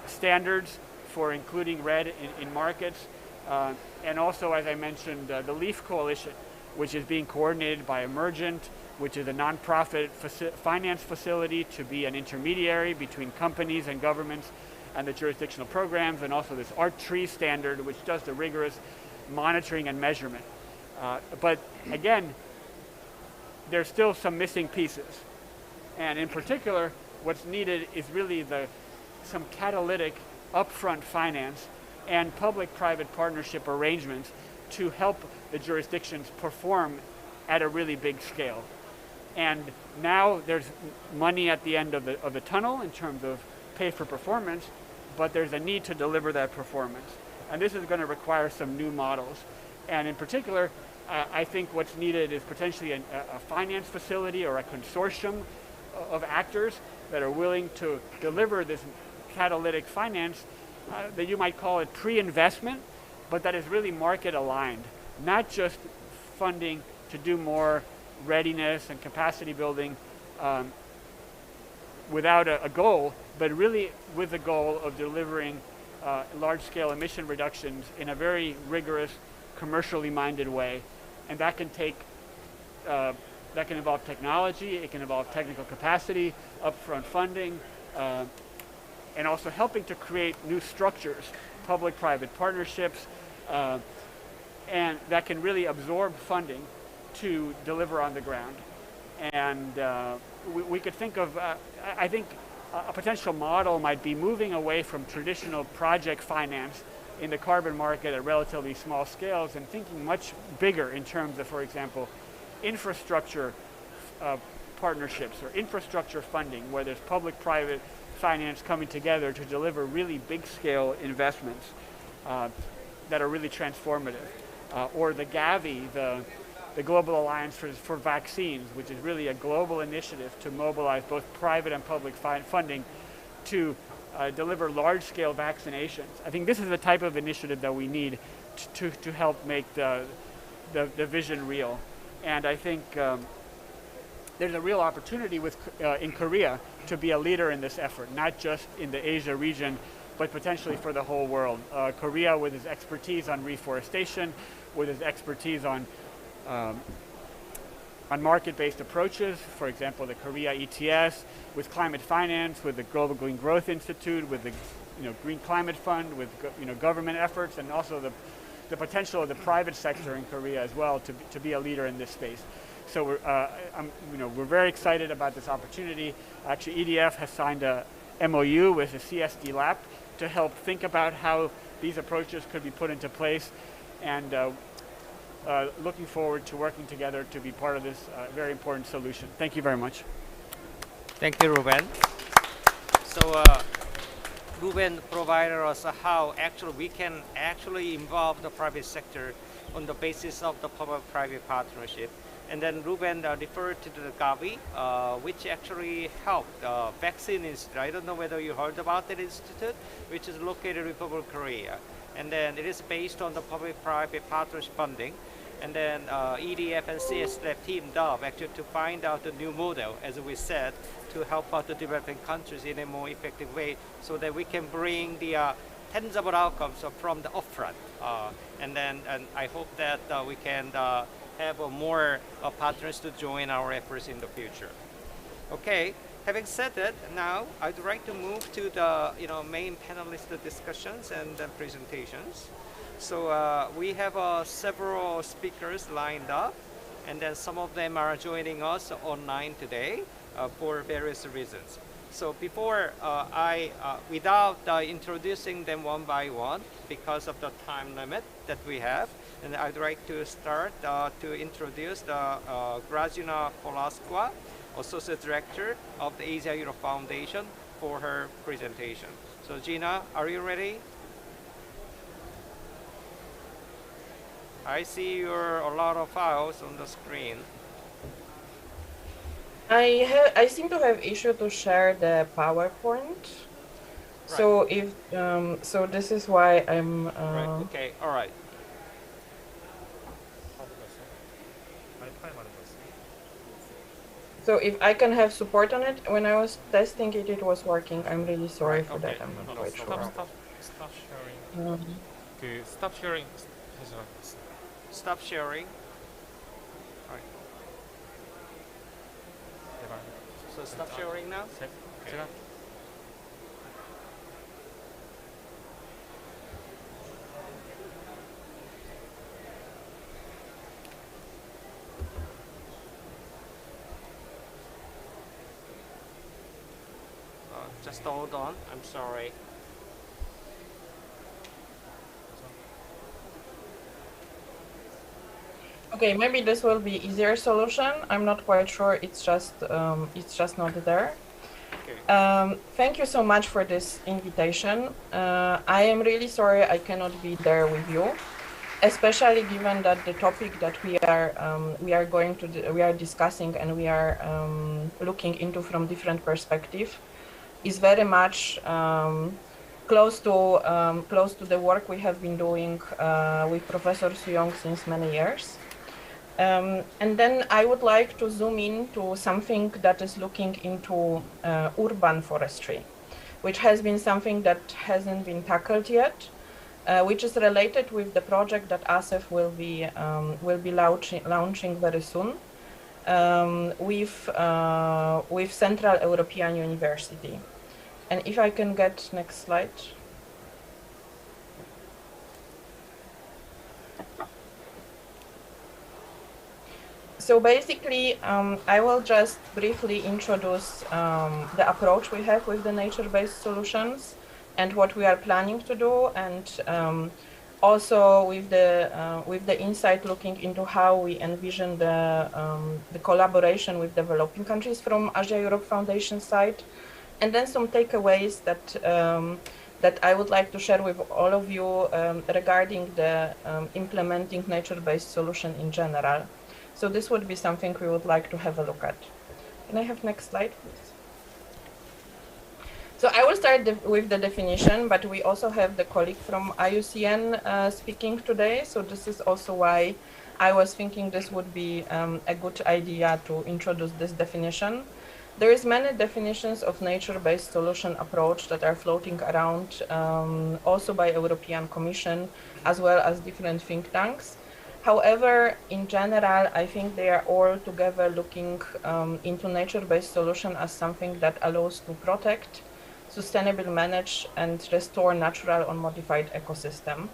standards for including RED in markets. And also, as I mentioned, the LEAF coalition, which is being coordinated by Emergent, which is a nonprofit finance facility to be an intermediary between companies and governments and the jurisdictional programs, and also this ART-TREE standard, which does the rigorous monitoring and measurement. But again, there's still some missing pieces. And in particular, what's needed is really some catalytic upfront finance and public-private partnership arrangements to help the jurisdictions perform at a really big scale. And now there's money at the end of the tunnel in terms of pay for performance, but there's a need to deliver that performance. And this is going to require some new models. And in particular, I think what's needed is potentially a finance facility or a consortium of actors that are willing to deliver this catalytic finance that you might call it pre-investment, but that is really market aligned, not just funding to do more readiness and capacity building without a goal, but really with the goal of delivering large-scale emission reductions in a very rigorous, commercially minded way. And that can take, that can involve technology, it can involve technical capacity, upfront funding, and also helping to create new structures, public-private partnerships, and that can really absorb funding to deliver on the ground. And we could think of, I think a potential model might be moving away from traditional project finance in the carbon market at relatively small scales and thinking much bigger in terms of, for example, infrastructure partnerships or infrastructure funding, where there's public-private finance coming together to deliver really big-scale investments that are really transformative. Or the Gavi, the Global Alliance for Vaccines, which is really a global initiative to mobilize both private and public funding to deliver large-scale vaccinations. I think this is the type of initiative that we need to help make the vision real. And I think there's a real opportunity in Korea to be a leader in this effort, not just in the Asia region, but potentially for the whole world. Korea, with its expertise on reforestation, with its expertise on market-based approaches, for example, the Korea ETS, with climate finance, with the Global Green Growth Institute, with the Green Climate Fund, with government efforts, and also the potential of the private sector in Korea as well to be a leader in this space. So we're very excited about this opportunity. Actually, EDF has signed a MOU with the CSDLAP to help think about how these approaches could be put into place, and looking forward to working together to be part of this very important solution. Thank you very much. Thank you, Ruben. So Ruben provided us how actually we can actually involve the private sector on the basis of the public-private partnership. And then Ruben referred to the Gavi, which actually helped Vaccine Institute. I don't know whether you heard about that institute, which is located in Republic of Korea. And then it is based on the public-private partnership funding. And then EDF and CSDLAP teamed up actually to find out a new model, as we said, to help out the developing countries in a more effective way so that we can bring the tangible outcomes from the upfront. And I hope that we can have more partners to join our efforts in the future. Okay, having said that, now I'd like to move to the main panelist discussions and presentations. So we have several speakers lined up, and then some of them are joining us online today for various reasons. So before without introducing them one by one, because of the time limit that we have, and I'd like to start to introduce the Grażyna Polaskwa, Associate Director of the Asia Europe Foundation, for her presentation. So Gina, are you ready? I see a lot of files on the screen. I seem to have issue to share the PowerPoint. Right. So if so, this is why I'm. Right. Okay. All right. So if I can have support on it, when I was testing it, it was working. I'm really sorry for that. I'm not quite sure. Stop sharing. Stop sharing. Stop sharing. All right. So stop sharing now. Okay. Just hold on. I'm sorry. Okay, maybe this will be easier solution. I'm not quite sure. It's just not there. Okay. Thank you so much for this invitation. I am really sorry I cannot be there with you, especially given that the topic that we are discussing and we are looking into from different perspectives is very much close to the work we have been doing with Professor Suyong since many years. And then I would like to zoom in to something that is looking into urban forestry, which has been something that hasn't been tackled yet, which is related with the project that ASEF will be launching very soon with Central European University. And if I can get next slide. So basically, I will just briefly introduce the approach we have with the nature-based solutions and what we are planning to do, and also with the insight looking into how we envision the collaboration with developing countries from Asia Europe Foundation side, and then some takeaways that I would like to share with all of you regarding the implementing nature-based solution in general. So this would be something we would like to have a look at. Can I have next slide, please? So I will start with the definition, but we also have the colleague from IUCN speaking today. So this is also why I was thinking this would be a good idea to introduce this definition. There is many definitions of nature-based solution approach that are floating around, also by European Commission, as well as different think tanks. However, in general, I think they are all together looking into nature-based solution as something that allows to protect, sustainably manage, and restore natural unmodified ecosystem,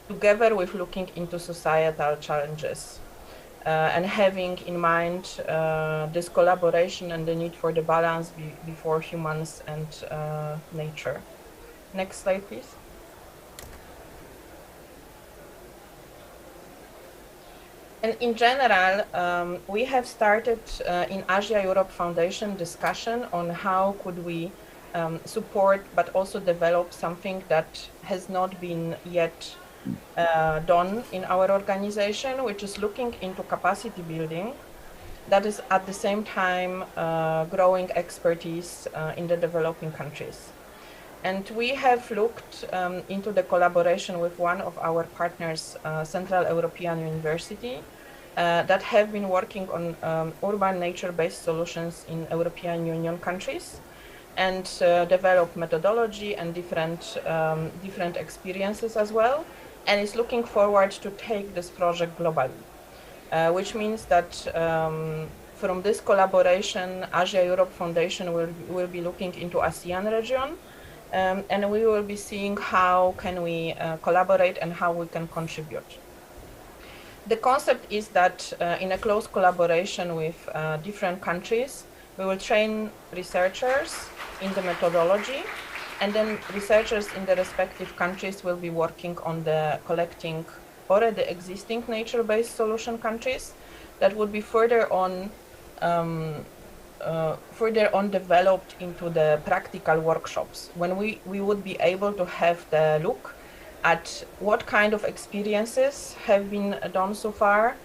together with looking into societal challenges. and having in mind this collaboration and the need for the balance before humans and nature. Next slide, please. And in general, we have started in Asia-Europe Foundation discussion on how could we support but also develop something that has not been yet done in our organization, which is looking into capacity building that is at the same time growing expertise in the developing countries. And we have looked into the collaboration with one of our partners, Central European University, that have been working on urban nature-based solutions in European Union countries and develop methodology and different experiences as well, and is looking forward to take this project globally, which means that from this collaboration, Asia-Europe Foundation will be looking into ASEAN region, and we will be seeing how can we collaborate and how we can contribute. The concept is that in a close collaboration with different countries, we will train researchers in the methodology, and then researchers in the respective countries will be working on the collecting already existing nature-based solution countries that would be further on developed into the practical workshops, when we would be able to have the look at what kind of experiences have been done so far,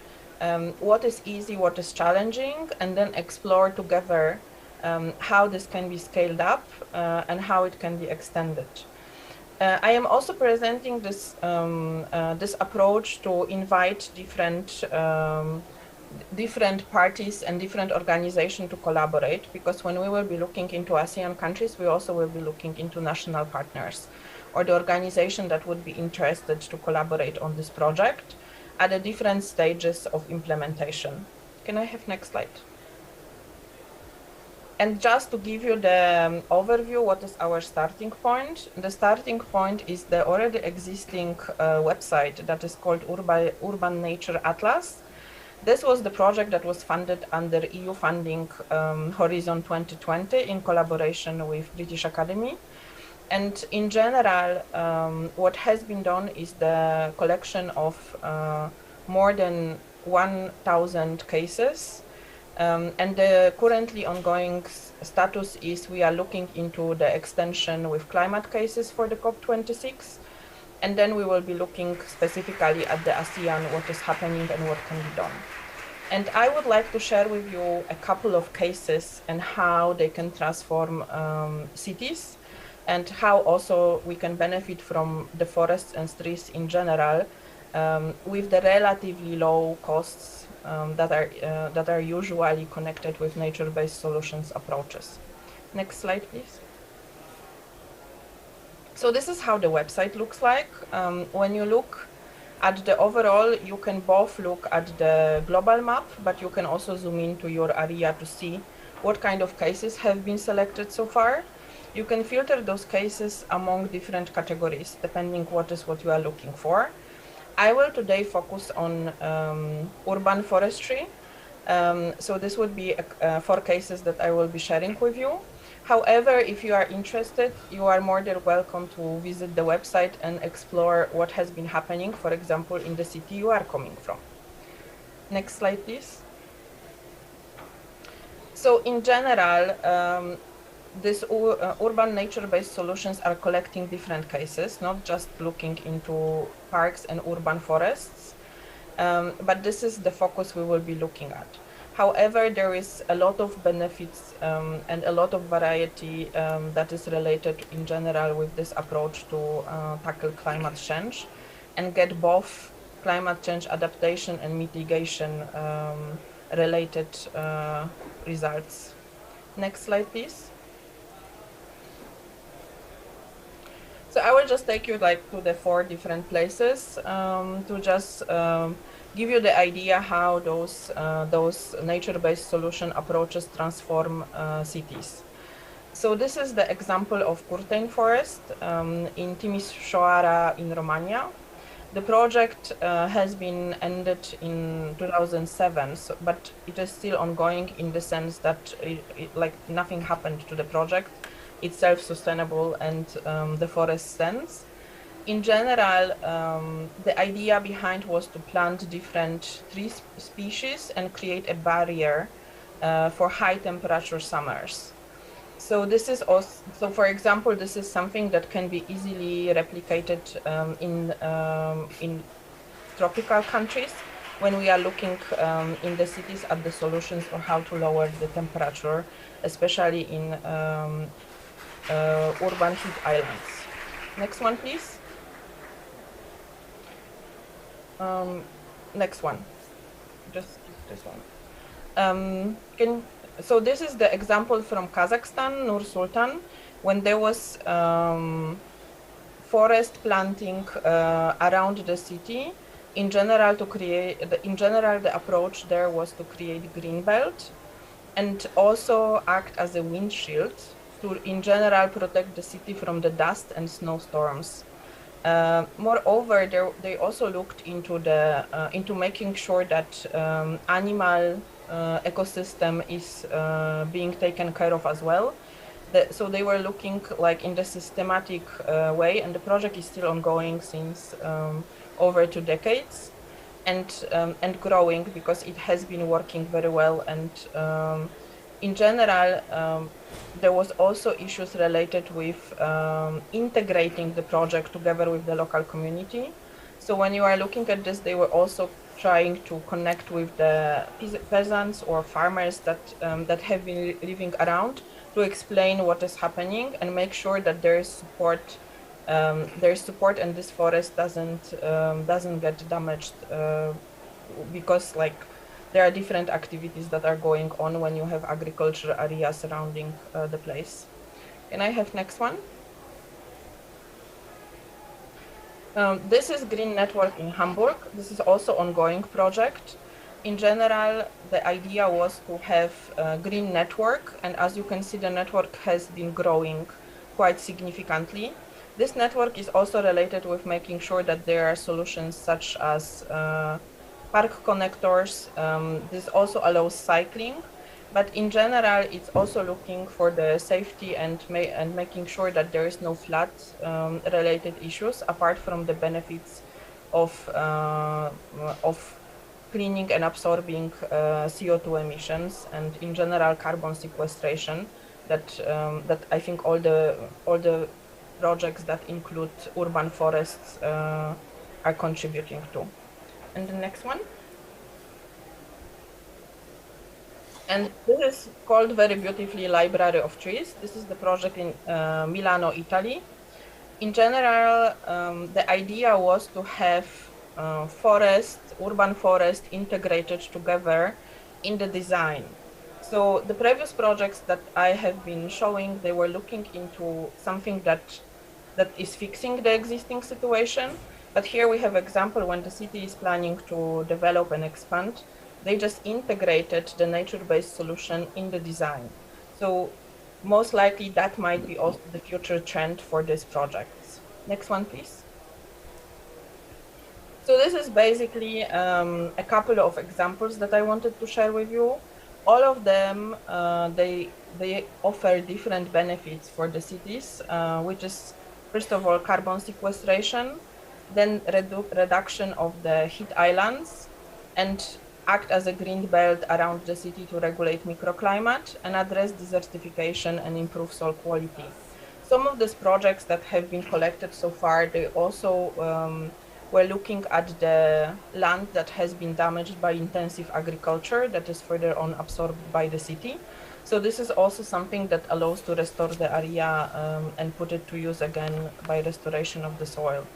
what is easy, what is challenging, and then explore together how this can be scaled up and how it can be extended. I am also presenting this this approach to invite different parties and different organizations to collaborate, because when we will be looking into ASEAN countries, we also will be looking into national partners or the organization that would be interested to collaborate on this project at the different stages of implementation. Can I have next slide? And just to give you the overview, what is our starting point? The starting point is the already existing website that is called Urban Nature Atlas. This was the project that was funded under EU funding Horizon 2020 in collaboration with British Academy. And in general, what has been done is the collection of more than 1,000 cases. And the currently ongoing status is we are looking into the extension with climate cases for the COP26. And then we will be looking specifically at the ASEAN, what is happening and what can be done. And I would like to share with you a couple of cases and how they can transform cities, and how also we can benefit from the forests and trees in general with the relatively low costs that are usually connected with nature-based solutions approaches. Next slide, please. So this is how the website looks like. When you look at the overall, you can both look at the global map, but you can also zoom into your area to see what kind of cases have been selected so far. You can filter those cases among different categories, depending what you are looking for. I will today focus on urban forestry. So this would be 4 cases that I will be sharing with you. However, if you are interested, you are more than welcome to visit the website and explore what has been happening, for example, in the city you are coming from. Next slide, please. So in general, these urban nature-based solutions are collecting different cases, not just looking into parks and urban forests, but this is the focus we will be looking at. However, there is a lot of benefits and a lot of variety that is related in general with this approach to tackle climate change and get both climate change adaptation and mitigation related results. Next slide, please. So I will just take you to the 4 different places to just give you the idea how those nature-based solution approaches transform cities. So this is the example of curtain forest in Timișoara in Romania. The project has been ended in 2007, so, but it is still ongoing in the sense that like nothing happened to the project. It's self-sustainable and the forest stands. In general, the idea behind was to plant different tree species and create a barrier for high temperature summers. So this is also, so for example, this is something that can be easily replicated in tropical countries when we are looking in the cities at the solutions for how to lower the temperature, especially in urban heat islands. Next one, please. Next one. Just this one. So this is the example from Kazakhstan, Nur Sultan, when there was forest planting around the city. In general, the approach there was to create green belt and also act as a windshield to, in general, protect the city from the dust and snowstorms. Moreover, they also looked into making sure that animal ecosystem is being taken care of as well. So they were looking like in the systematic way, and the project is still ongoing since over 2 decades, and growing because it has been working very well. And in general, there was also issues related with integrating the project together with the local community. So when you are looking at this, they were also trying to connect with the peasants or farmers that have been living around to explain what is happening and make sure that there is support. And this forest doesn't get damaged because like there are different activities that are going on when you have agriculture area surrounding the place. Can I have next one? This is Green Network in Hamburg. This is also ongoing project. In general, the idea was to have a green network, and as you can see, the network has been growing quite significantly. This network is also related with making sure that there are solutions such as park connectors. This also allows cycling, but in general, it's also looking for the safety and making sure that there is no flood related issues apart from the benefits of cleaning and absorbing CO2 emissions and in general carbon sequestration that I think all the projects that include urban forests are contributing to. And the next one. And this is called very beautifully Library of Trees. This is the project in Milano, Italy. In general, the idea was to have urban forest integrated together in the design. So the previous projects that I have been showing, they were looking into something that is fixing the existing situation. But here we have example when the city is planning to develop and expand, they just integrated the nature-based solution in the design. So most likely that might be also the future trend for these projects. Next one, please. So this is basically a couple of examples that I wanted to share with you. All of them, they offer different benefits for the cities, which is first of all carbon sequestration, then reduction of the heat islands, and act as a green belt around the city to regulate microclimate and address desertification and improve soil quality. Some of these projects that have been collected so far, they also were looking at the land that has been damaged by intensive agriculture that is further on absorbed by the city. So this is also something that allows to restore the area and put it to use again by restoration of the soil.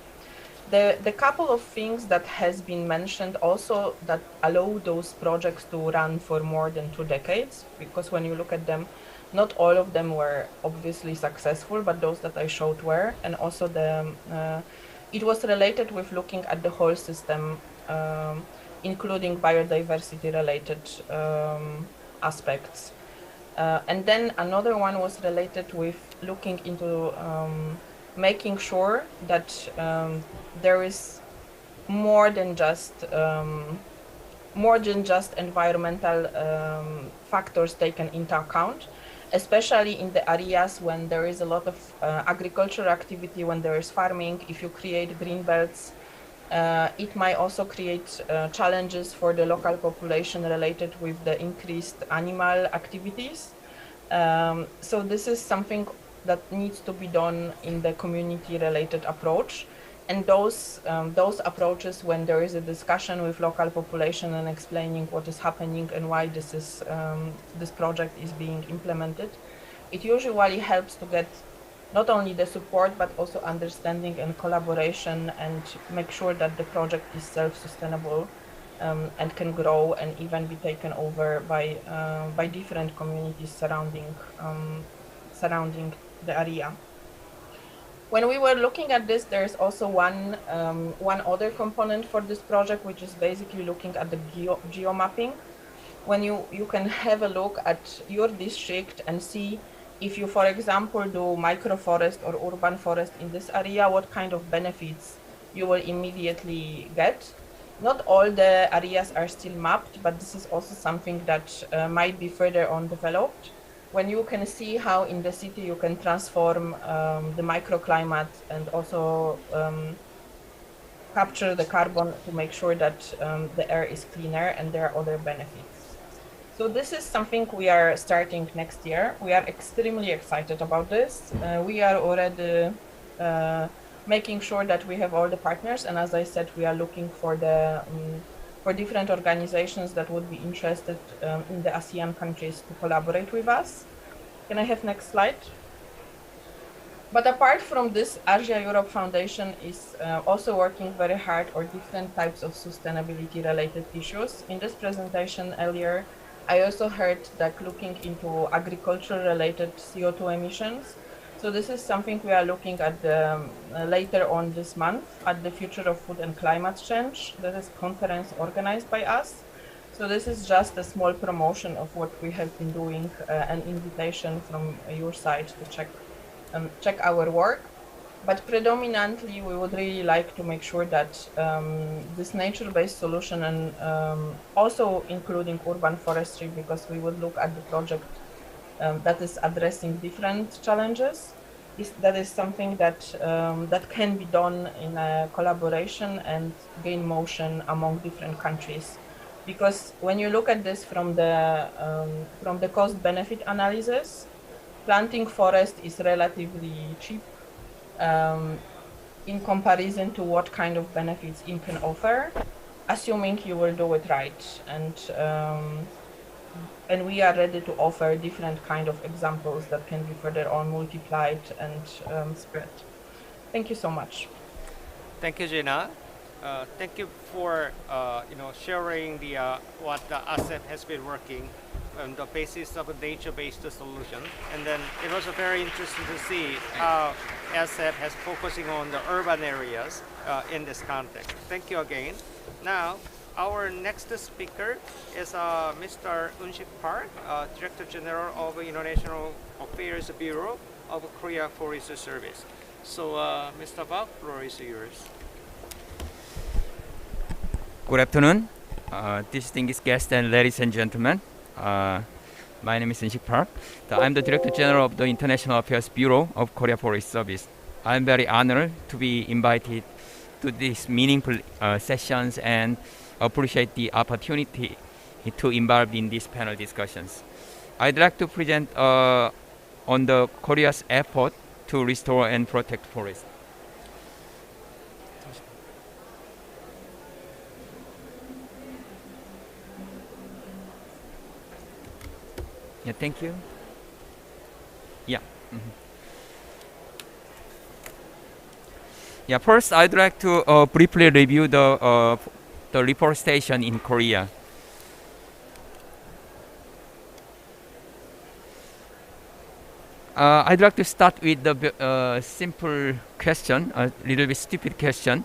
The couple of things that has been mentioned also that allow those projects to run for more than 2 decades, because when you look at them, not all of them were obviously successful, but those that I showed were, and also it was related with looking at the whole system, including biodiversity related aspects. And then another one was related with looking into making sure that there is more than just environmental factors taken into account, especially in the areas when there is a lot of agricultural activity, when there is farming. If you create green belts, it might also create challenges for the local population related with the increased animal activities. So this is something that needs to be done in the community-related approach. And those approaches, when there is a discussion with local population and explaining what is happening and why this project is being implemented, it usually helps to get not only the support but also understanding and collaboration, and make sure that the project is self-sustainable and can grow and even be taken over by different communities surrounding the area. When we were looking at this, there's also one other component for this project, which is basically looking at the geo mapping. When you can have a look at your district and see if you, for example, do microforest or urban forest in this area, what kind of benefits you will immediately get. Not all the areas are still mapped, but this is also something that might be further on developed. When you can see how in the city you can transform the microclimate and also capture the carbon to make sure that the air is cleaner, and there are other benefits. So this is something we are starting next year. We are extremely excited about this. We are already making sure that we have all the partners, and as I said, we are looking for the for different organizations that would be interested in the ASEAN countries to collaborate with us. Can I have next slide? But apart from this, Asia Europe Foundation is also working very hard on different types of sustainability related issues. In this presentation earlier, I also heard that looking into agriculture related CO2 emissions. So this is something we are looking at later on this month at the Future of Food and Climate Change. That is a conference organized by us. So this is just a small promotion of what we have been doing, an invitation from your side to check our work. But predominantly, we would really like to make sure that this nature-based solution, and also including urban forestry, because we would look at the project that is addressing different challenges, that is something that that can be done in a collaboration and gain motion among different countries. Because when you look at this from the cost-benefit analysis, planting forest is relatively cheap in comparison to what kind of benefits it can offer, assuming you will do it right. And we are ready to offer different kind of examples that can be further on multiplied and spread. Thank you so much. Thank you, Gina. Thank you for sharing the what the ASEF has been working on the basis of a nature-based solution. And then it was very interesting to see how ASEF has focusing on the urban areas in this context. Thank you again. Now, our next speaker is Mr. Unshik Park, Director General of International Affairs Bureau of Korea Forestry Service. So, Mr. Park, the floor is yours. Good afternoon, distinguished guests and ladies and gentlemen. My name is Unshik Park. I'm the Director General of the International Affairs Bureau of Korea Forest Service. I'm very honored to be invited to these meaningful sessions and appreciate the opportunity to involve in these panel discussions. I'd like to present on the Korea's effort to restore and protect forests. Yeah, thank you. Yeah. Mm-hmm. Yeah, first I'd like to briefly review the reforestation in Korea. I'd like to start with the simple question, a little bit stupid question.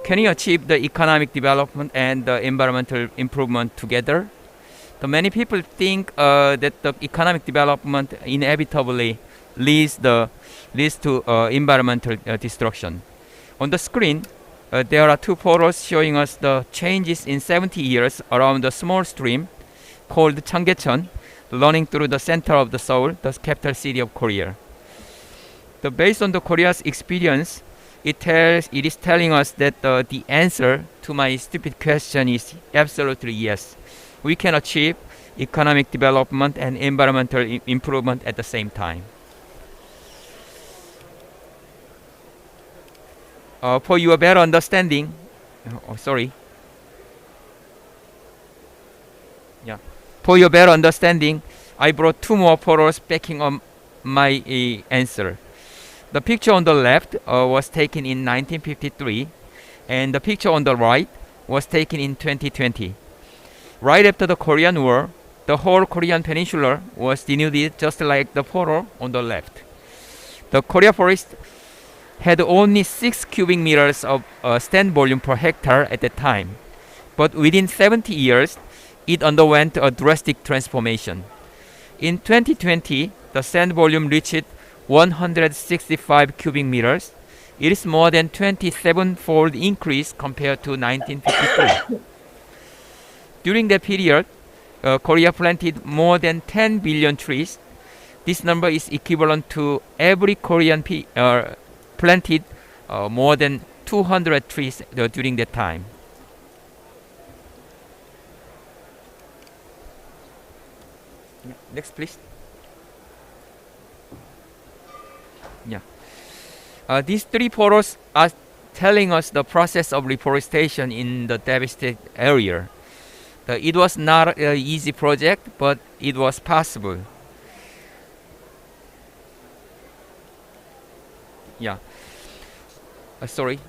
Can you achieve the economic development and the environmental improvement together? So many people think that the economic development inevitably leads to environmental destruction. On the screen, there are two photos showing us the changes in 70 years around a small stream called Cheonggyecheon, running through the center of the Seoul, the capital city of Korea. Based on the Korea's experience, it is telling us that the answer to my stupid question is absolutely yes. We can achieve economic development and environmental improvement at the same time. For your better understanding, for your better understanding, I brought two more photos backing up my answer. The picture on the left was taken in 1953, and the picture on the right was taken in 2020. Right after the Korean War, the whole Korean peninsula was denuded just like the photo on the left. The Korea forest had only 6 cubic meters of stand volume per hectare at that time, but within 70 years, it underwent a drastic transformation. In 2020, the sand volume reached 165 cubic meters. It is more than 27-fold increase compared to 1953. During that period, Korea planted more than 10 billion trees. This number is equivalent to every Korean planted more than 200 trees during that time. Next, please. These three photos are telling us the process of reforestation in the devastated area. It was not an easy project, but it was possible. Sorry.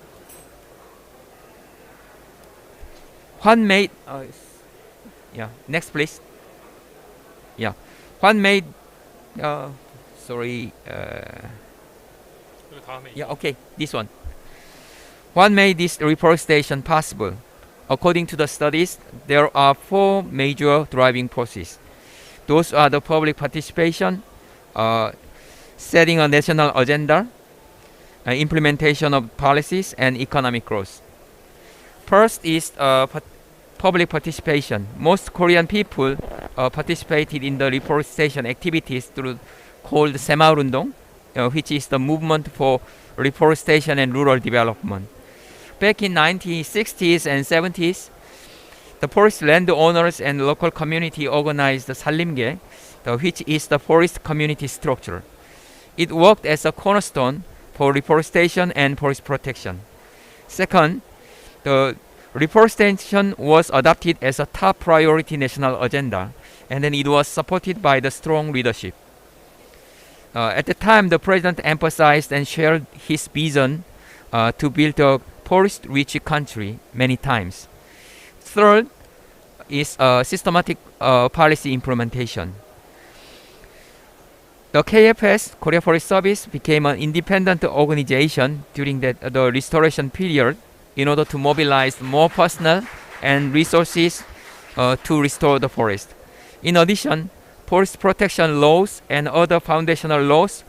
What made next, please. What made okay, this one. What made this reforestation possible? According to the studies, there are 4 major driving forces. Those are the public participation, setting a national agenda, implementation of policies, and economic growth. First is public participation. Most Korean people participated in the reforestation activities through called Semaurundong, which is the movement for reforestation and rural development. Back in 1960s and 70s, the forest landowners and local community organized the Sallimge, which is the forest community structure. It worked as a cornerstone for reforestation and forest protection. Second, the reforestation was adopted as a top priority national agenda, and then it was supported by the strong leadership. At the time, the president emphasized and shared his vision to build a forest-rich country many times. Third is systematic policy implementation. The KFS, Korea Forest Service, became an independent organization during the restoration period in order to mobilize more personnel and resources to restore the forest. In addition, forest protection laws and other foundational laws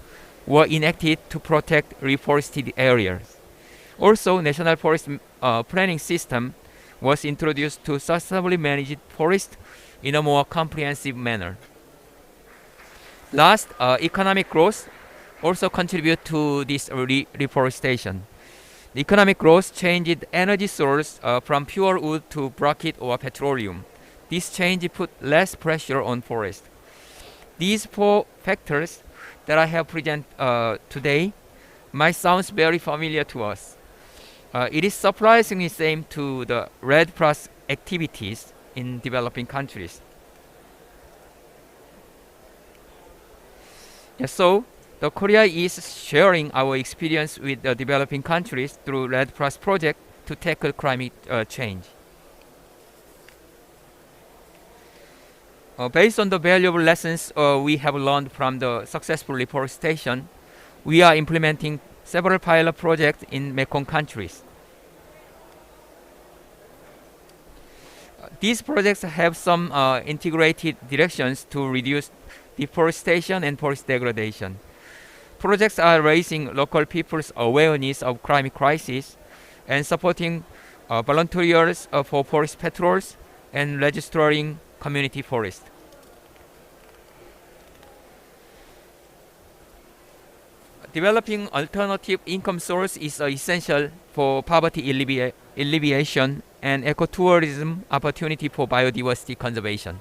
were enacted to protect reforested areas. Also, National Forest Planning System was introduced to sustainably manage forest in a more comprehensive manner. Last, economic growth also contribute to this reforestation. The economic growth changed energy source from pure wood to briquette or petroleum. This change put less pressure on forest. These 4 factors that I have presented today might sound very familiar to us. It is surprisingly same to the Red Plus activities in developing countries. So, the Korea is sharing our experience with the developing countries through Red Plus project to tackle climate change. Based on the valuable lessons we have learned from the successful reforestation, we are implementing several pilot projects in Mekong countries. These projects have some integrated directions to reduce deforestation and forest degradation. Projects are raising local people's awareness of climate crisis, and supporting volunteers for forest patrols and registering community forest. Developing alternative income source is essential for poverty alleviation and ecotourism opportunity for biodiversity conservation.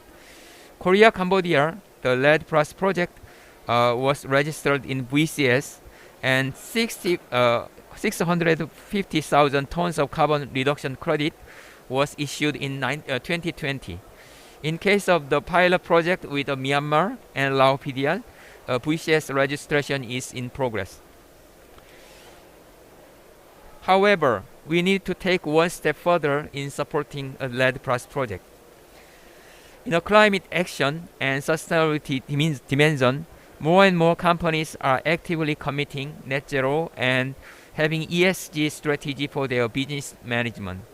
Korea, Cambodia, the Lead Plus project was registered in VCS, and 650,000 tons of carbon reduction credit was issued in 2020. In case of the pilot project with Myanmar and Lao PDL, VCS registration is in progress. However, we need to take one step further in supporting a Lead Plus project. In a climate action and sustainability dimension, more and more companies are actively committing net zero and having ESG strategy for their business management.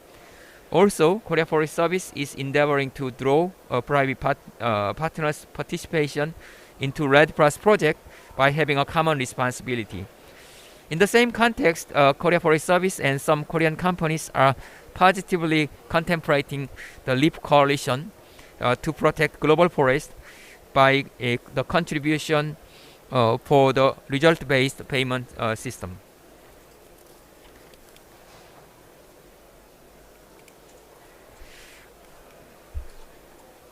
Also, Korea Forest Service is endeavoring to draw a private partners' participation into Lead Plus project by having a common responsibility. In the same context, Korea Forest Service and some Korean companies are positively contemplating the LEAP coalition to protect global forest by the contribution for the result-based payment system.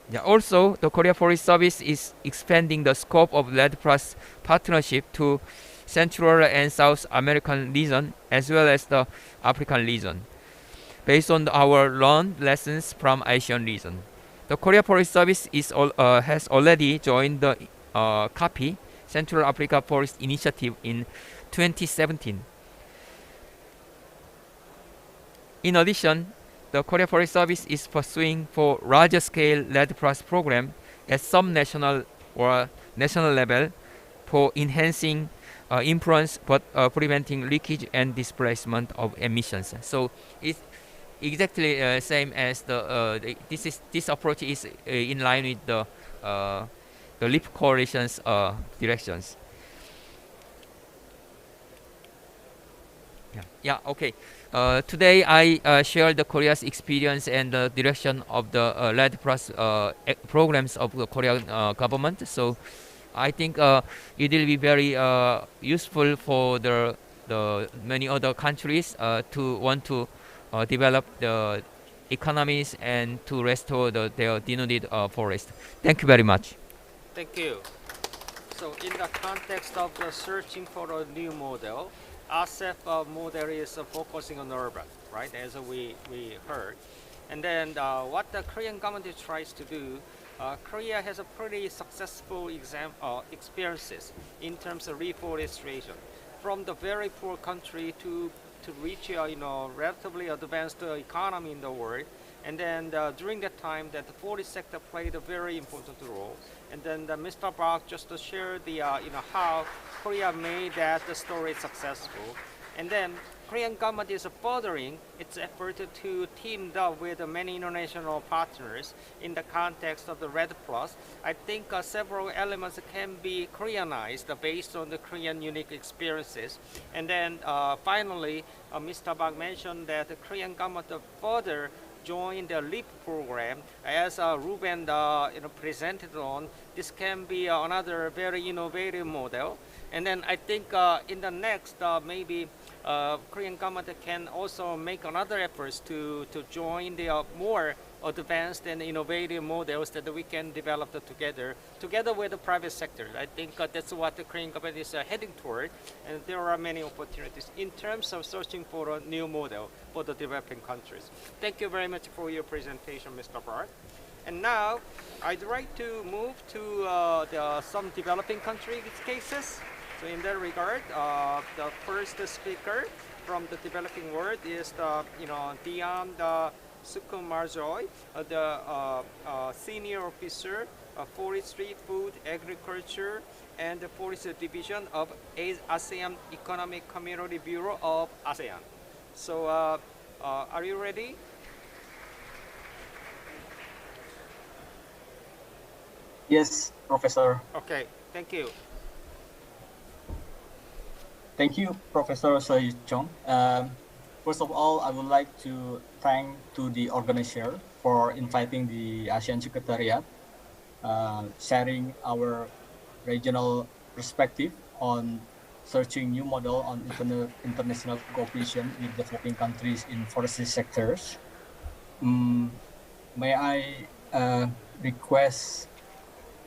Yeah, also, the Korea Forest Service is expanding the scope of Lead Plus partnership to Central and South American region as well as the African region, based on our learned lessons from Asian region. The Korea Forest Service has already joined the COP Central Africa Forest Initiative in 2017. In addition, the Korea Forest Service is pursuing for larger scale Lead Plus program at some national or national level for enhancing influence but preventing leakage and displacement of emissions. So it's exactly same as this approach is in line with the LEAP coalition's directions. Yeah. Okay. Today I shared the Korea's experience and the direction of the Lead Plus programs of the Korean government. So I think it will be very useful for the many other countries to want to develop the economies and to restore their denuded forest. Thank you very much. Thank you. So in the context of the searching for a new model, ASEF model is focusing on urban, right, as we heard. And then what the Korean government tries to do, Korea has a pretty successful experiences in terms of reforestation. From the very poor country to reach relatively advanced economy in the world. And then during that time that the forest sector played a very important role. And then Mr. Park just shared the how Korea made that the story successful. And then Korean government is furthering its effort to team up with many international partners in the context of the Red Plus. I think several elements can be Koreanized based on the Korean unique experiences. And then finally, Mr. Park mentioned that the Korean government further join the LEAP program, as Ruben presented on. This can be another very innovative model. And then I think in the next, maybe Korean government can also make another efforts to join the more advanced and innovative models that we can develop together with the private sector. I think that's what the Korean government is heading toward, and there are many opportunities in terms of searching for a new model for the developing countries. Thank you very much for your presentation, Mr. Park. And now I'd like to move to some developing country cases. So in that regard, the first speaker from the developing world is Dion Sukumarjoy, the senior officer of Forestry, Food, Agriculture, and the Forest Division of ASEAN Economic Community Bureau of ASEAN. So are you ready? Yes, Professor. Okay, thank you. Thank you, Professor Soy Chung. First of all, I would like to thank to the organizer for inviting the ASEAN Secretariat, sharing our regional perspective on searching new model on international cooperation with developing countries in forestry sectors. May I request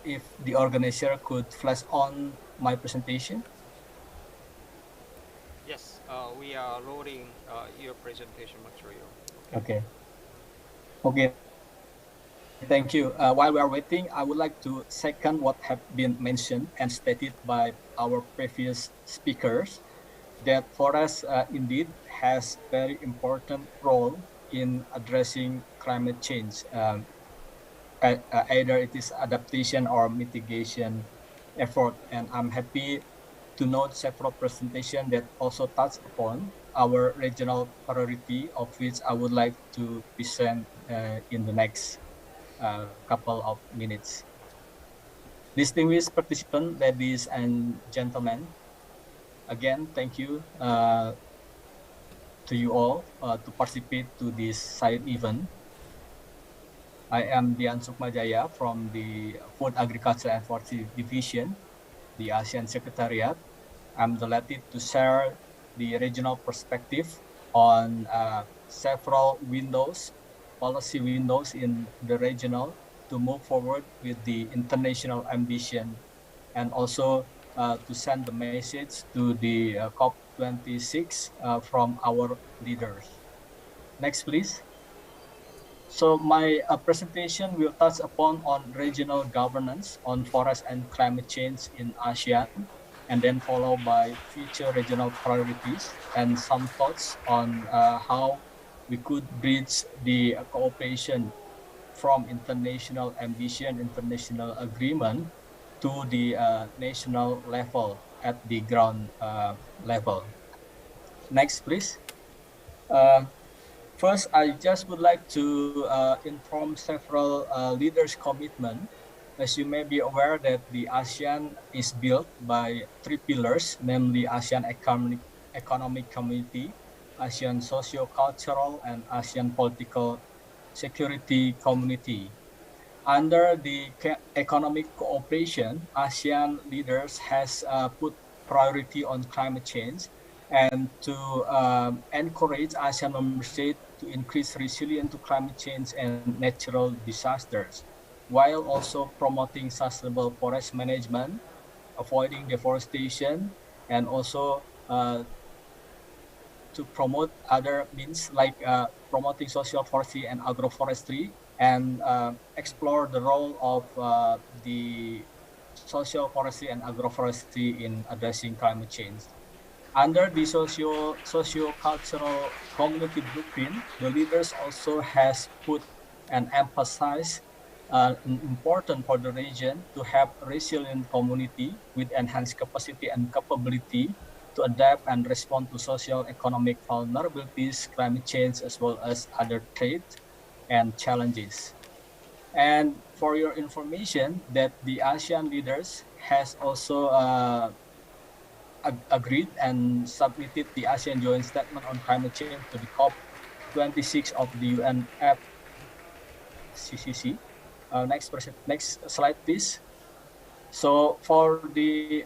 if the organizer could flash on my presentation? Yes, we are loading your presentation material. Okay. Okay. Thank you. While we are waiting, I would like to second what have been mentioned and stated by our previous speakers, that forest indeed has very important role in addressing climate change. Either it is adaptation or mitigation effort. And I'm happy to note several presentations that also touch upon our regional priority, of which I would like to present in the next couple of minutes. Distinguished participants, ladies and gentlemen, again, thank you to you all to participate to this side event. I am Dian Sukmajaya from the Food, Agriculture and Forestry Division, the ASEAN Secretariat. I'm delighted to share the regional perspective on several windows, policy windows in the regional to move forward with the international ambition, and also to send the message to the COP26 from our leaders. Next, please. So my presentation will touch upon on regional governance on forest and climate change in ASEAN, and then followed by future regional priorities and some thoughts on how we could bridge the cooperation from international ambition, international agreement to the national level at the ground level. Next, please. First, I just would like to inform several leaders' commitment. As you may be aware that the ASEAN is built by three pillars, namely ASEAN Economic Community, ASEAN Socio-Cultural, and ASEAN Political Security Community. Under the economic cooperation, ASEAN leaders has put priority on climate change and to encourage ASEAN member states to increase resilience to climate change and natural disasters, while also promoting sustainable forest management, avoiding deforestation, and also to promote other means like promoting social forestry and agroforestry, and explore the role of the social forestry and agroforestry in addressing climate change. Under the socio-cultural community blueprint, the leaders also has put and emphasized important for the region to have a resilient community with enhanced capacity and capability to adapt and respond to social economic vulnerabilities, climate change, as well as other threats and challenges. And for your information, that the ASEAN leaders has also agreed and submitted the ASEAN Joint Statement on Climate Change to the COP26 of the UNFCCC. Next slide, please. So for the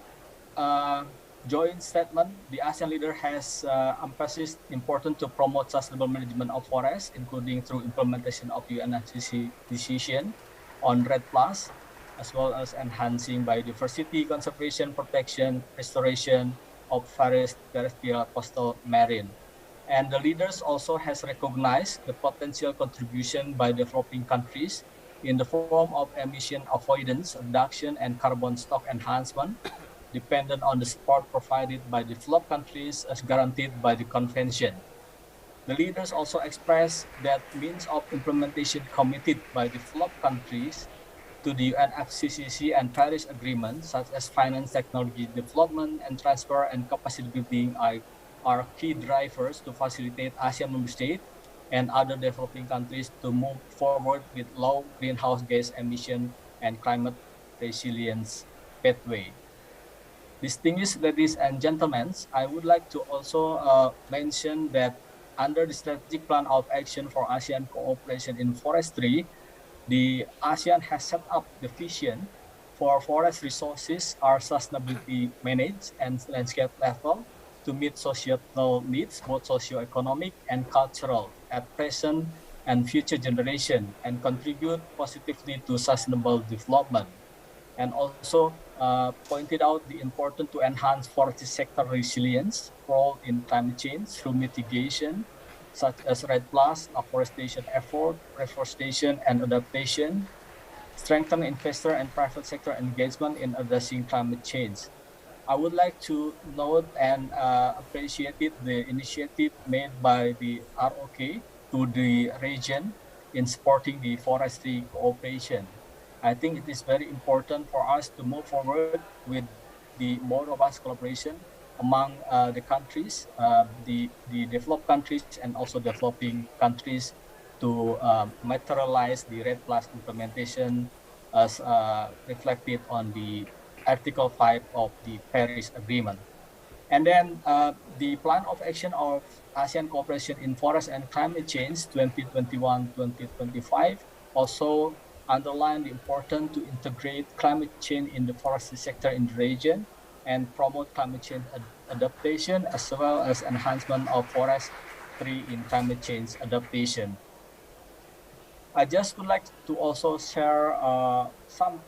joint statement, the ASEAN leader has emphasized important to promote sustainable management of forests, including through implementation of UNFCCC decision on REDD+, as well as enhancing biodiversity conservation, protection, restoration of terrestrial, coastal, marine. And the leaders also has recognized the potential contribution by developing countries in the form of emission avoidance, reduction, and carbon stock enhancement, dependent on the support provided by developed countries as guaranteed by the convention. The leaders also expressed that means of implementation committed by developed countries to the UNFCCC and Paris Agreement, such as finance, technology development, and transfer and capacity building are key drivers to facilitate ASEAN member states and other developing countries to move forward with low greenhouse gas emission and climate resilience pathway. Distinguished ladies and gentlemen, I would like to also mention that under the strategic plan of action for ASEAN cooperation in forestry, the ASEAN has set up the vision for forest resources are sustainability managed and landscape level to meet societal needs, both socio-economic and cultural, at present and future generation, and contribute positively to sustainable development. And also pointed out the importance to enhance forestry sector resilience role in climate change through mitigation, such as REDD+, afforestation effort, reforestation and adaptation, strengthen investor and private sector engagement in addressing climate change. I would like to note and appreciate the initiative made by the ROK to the region in supporting the forestry cooperation. I think it is very important for us to move forward with the more robust collaboration among the countries, the developed countries and also developing countries to materialize the REDD+ implementation as reflected on the Article 5 of the Paris Agreement. And then the Plan of Action of ASEAN Cooperation in Forest and Climate Change 2021-2025 also underlined the importance to integrate climate change in the forestry sector in the region and promote climate change adaptation as well as enhancement of forestry in climate change adaptation. I just would like to also share some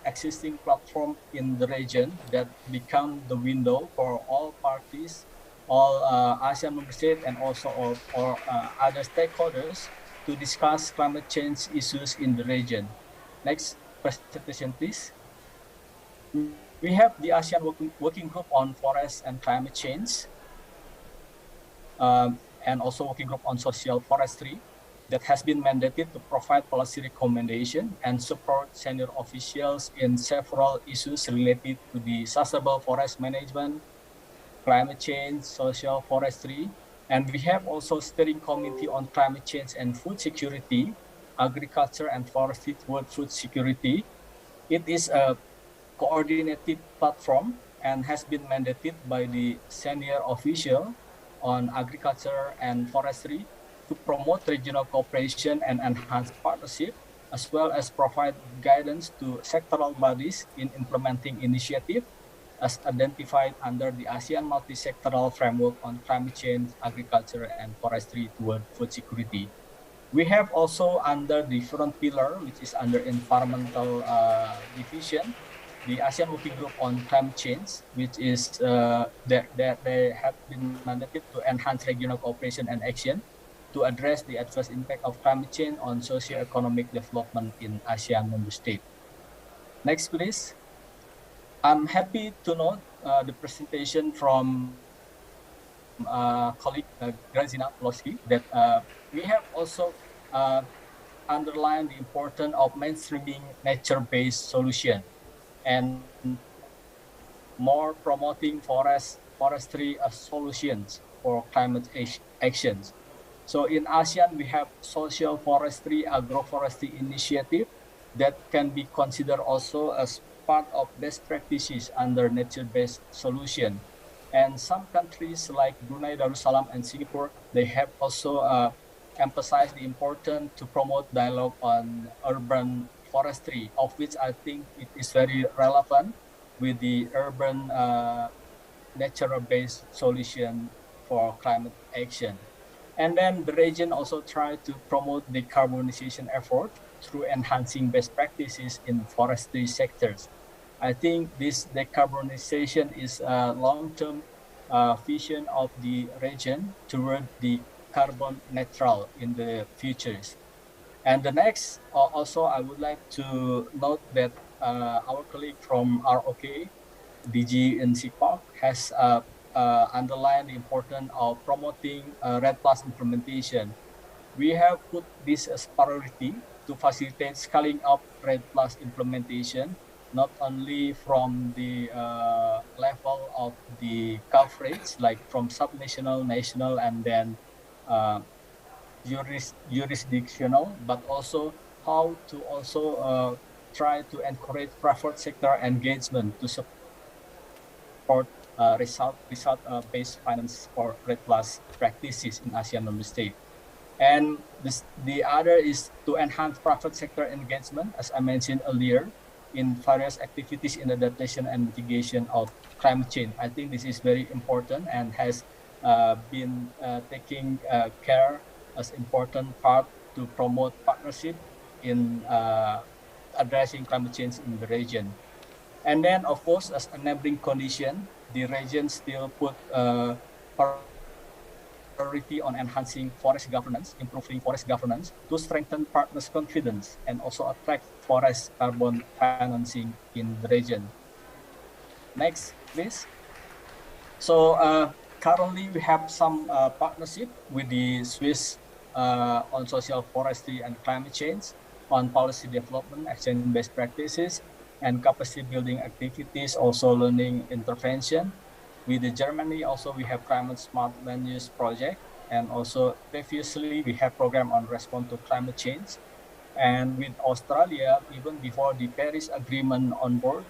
existing platform in the region that become the window for all parties, all ASEAN member states and also or other stakeholders to discuss climate change issues in the region. Next presentation, please. We have the ASEAN working group on forest and climate change, and also working group on social forestry, that has been mandated to provide policy recommendation and support senior officials in several issues related to the sustainable forest management, climate change, social forestry. And we have also steering committee on climate change and food security, agriculture and forestry toward food security. It is a coordinated platform and has been mandated by the senior official on agriculture and forestry to promote regional cooperation and enhance partnership, as well as provide guidance to sectoral bodies in implementing initiatives as identified under the ASEAN multi-sectoral framework on climate change, agriculture, and forestry toward food security. We have also under the front pillar, which is under environmental division, the ASEAN Working Group on Climate Change, which is that they have been mandated to enhance regional cooperation and action to address the adverse impact of climate change on socio-economic development in ASEAN member states. Next, please. I'm happy to note the presentation from colleague Grazina Ploski that we have also underlined the importance of mainstreaming nature-based solution and more promoting forestry as solutions for climate actions. So in ASEAN, we have social forestry, agroforestry initiative that can be considered also as part of best practices under nature-based solution. And some countries like Brunei Darussalam and Singapore, they have also emphasized the importance to promote dialogue on urban forestry, of which I think it is very relevant with the urban natural-based solution for climate action. And then the region also tried to promote decarbonization effort through enhancing best practices in forestry sectors. I think this decarbonization is a long-term vision of the region toward the carbon neutral in the futures. And the next, also I would like to note that our colleague from ROK, DG in CPOC, has underlined the importance of promoting REDD+ implementation. We have put this as priority to facilitate scaling up REDD+ implementation, not only from the level of the coverage, like from subnational, national, and then jurisdictional, but also how to also try to encourage private sector engagement to support result-based finance for REDD+ practices in ASEAN member state. And the other is to enhance private sector engagement, as I mentioned earlier, in various activities in adaptation and mitigation of climate change. I think this is very important and has been taking care as important part to promote partnership in addressing climate change in the region. And then, of course, as enabling condition, the region still put priority on enhancing forest governance, improving forest governance to strengthen partners' confidence and also attract forest carbon financing in the region. Next, please. So currently we have some partnership with the Swiss on social forestry and climate change, on policy development, exchange best practices, and capacity building activities, also learning intervention. With the Germany, also we have climate smart land use project, and also previously we have program on response to climate change. And with Australia, even before the Paris Agreement on board,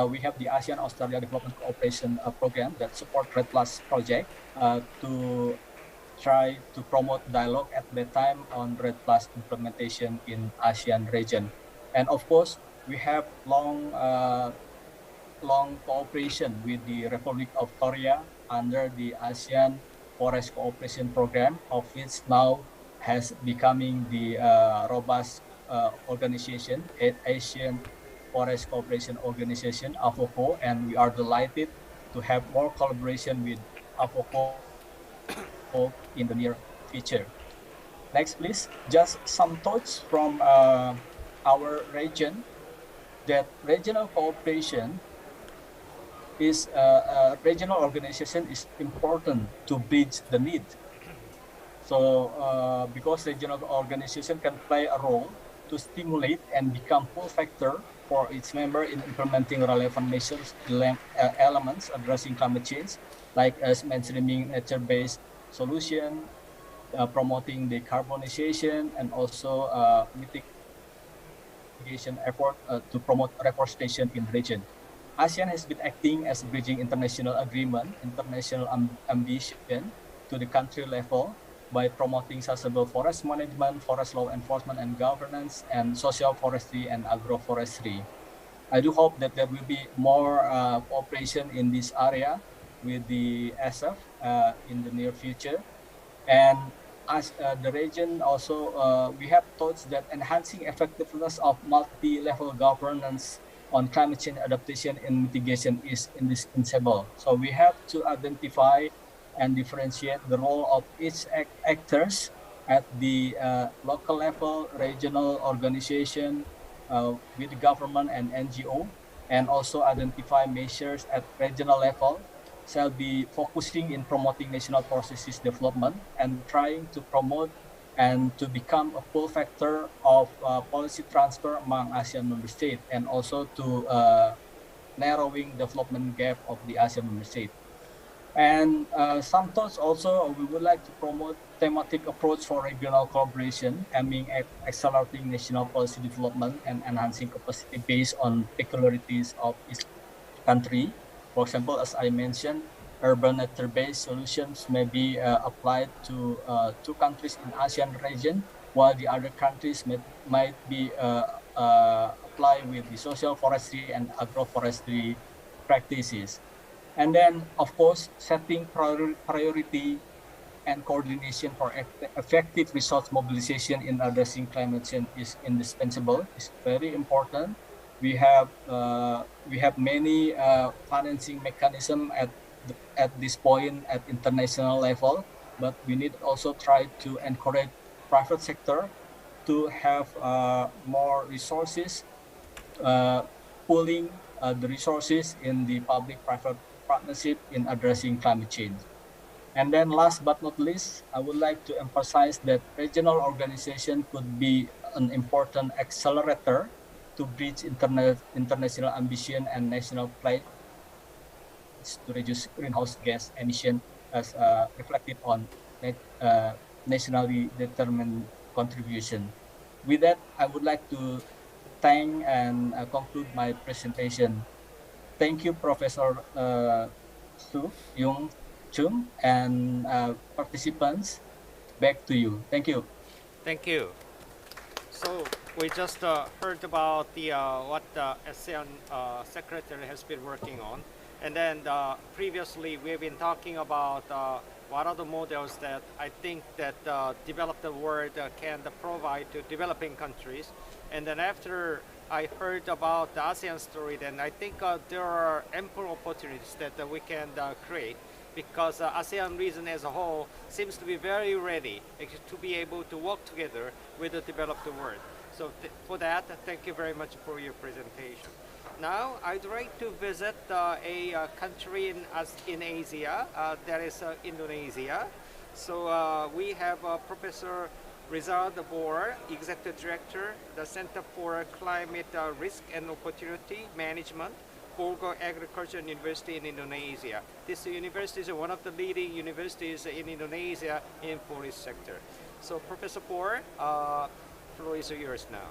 we have the ASEAN Australia Development Cooperation Program that support REDD+ project to try to promote dialogue at that time on REDD+ implementation in ASEAN region. And of course, we have long cooperation with the Republic of Korea under the ASEAN Forest Cooperation Program, of which now has becoming the robust organization, Asian Forest Cooperation Organization, AFOCO, and we are delighted to have more collaboration with AFOCO in the near future. Next, please. Just some thoughts from our region, that regional cooperation is regional organization is important to bridge the need. So because regional organization can play a role to stimulate and become pull factor for its member in implementing relevant measures, elements addressing climate change, like as mainstreaming nature-based solution, promoting decarbonization, and also mitigation effort to promote reforestation in the region. ASEAN has been acting as a bridging international agreement, international ambition to the country level by promoting sustainable forest management, forest law enforcement and governance, and social forestry and agroforestry. I do hope that there will be more cooperation in this area with the ASEF in the near future. And as the region also, we have thoughts that enhancing effectiveness of multi-level governance on climate change adaptation and mitigation is indispensable. So we have to identify and differentiate the role of each actors at the local level, regional organization, with the government and NGO, and also identify measures at regional level, shall be focusing in promoting national processes development and trying to promote and to become a pull factor of policy transfer among ASEAN member states, and also to narrowing development gap of the ASEAN member states. And some thoughts also, we would like to promote thematic approach for regional collaboration, aiming at accelerating national policy development and enhancing capacity based on peculiarities of each country. For example, as I mentioned, urban nature-based solutions may be applied to 2 countries in ASEAN region, while the other countries might be applied with the social forestry and agroforestry practices. And then, of course, setting priority and coordination for effective resource mobilization in addressing climate change is indispensable. It's very important. We have many financing mechanism at this point at international level, but we need also try to encourage private sector to have more resources, pooling the resources in the public-private partnership in addressing climate change. And then last but not least, I would like to emphasize that regional organization could be an important accelerator to bridge international ambition and national pledge to reduce greenhouse gas emission as reflected on nationally determined contribution. With that, I would like to thank and conclude my presentation. thank you, Professor Su Yung Chung, and participants. Back to you. Thank you. Thank you. So we just heard about the what the ASEAN Secretary has been working on, and then previously we've been talking about what are the models that I think that developed world can provide to developing countries, and then after I heard about the ASEAN story, then I think there are ample opportunities that we can create because ASEAN region as a whole seems to be very ready to be able to work together with the developed world. So for that, thank you very much for your presentation. Now, I'd like to visit a country in Asia, that is Indonesia. So we have Professor Rizal Bor, Executive Director, the Center for Climate Risk and Opportunity Management, Bogor Agricultural University in Indonesia. This university is one of the leading universities in Indonesia in forest sector. So Professor Bor, floor is yours now.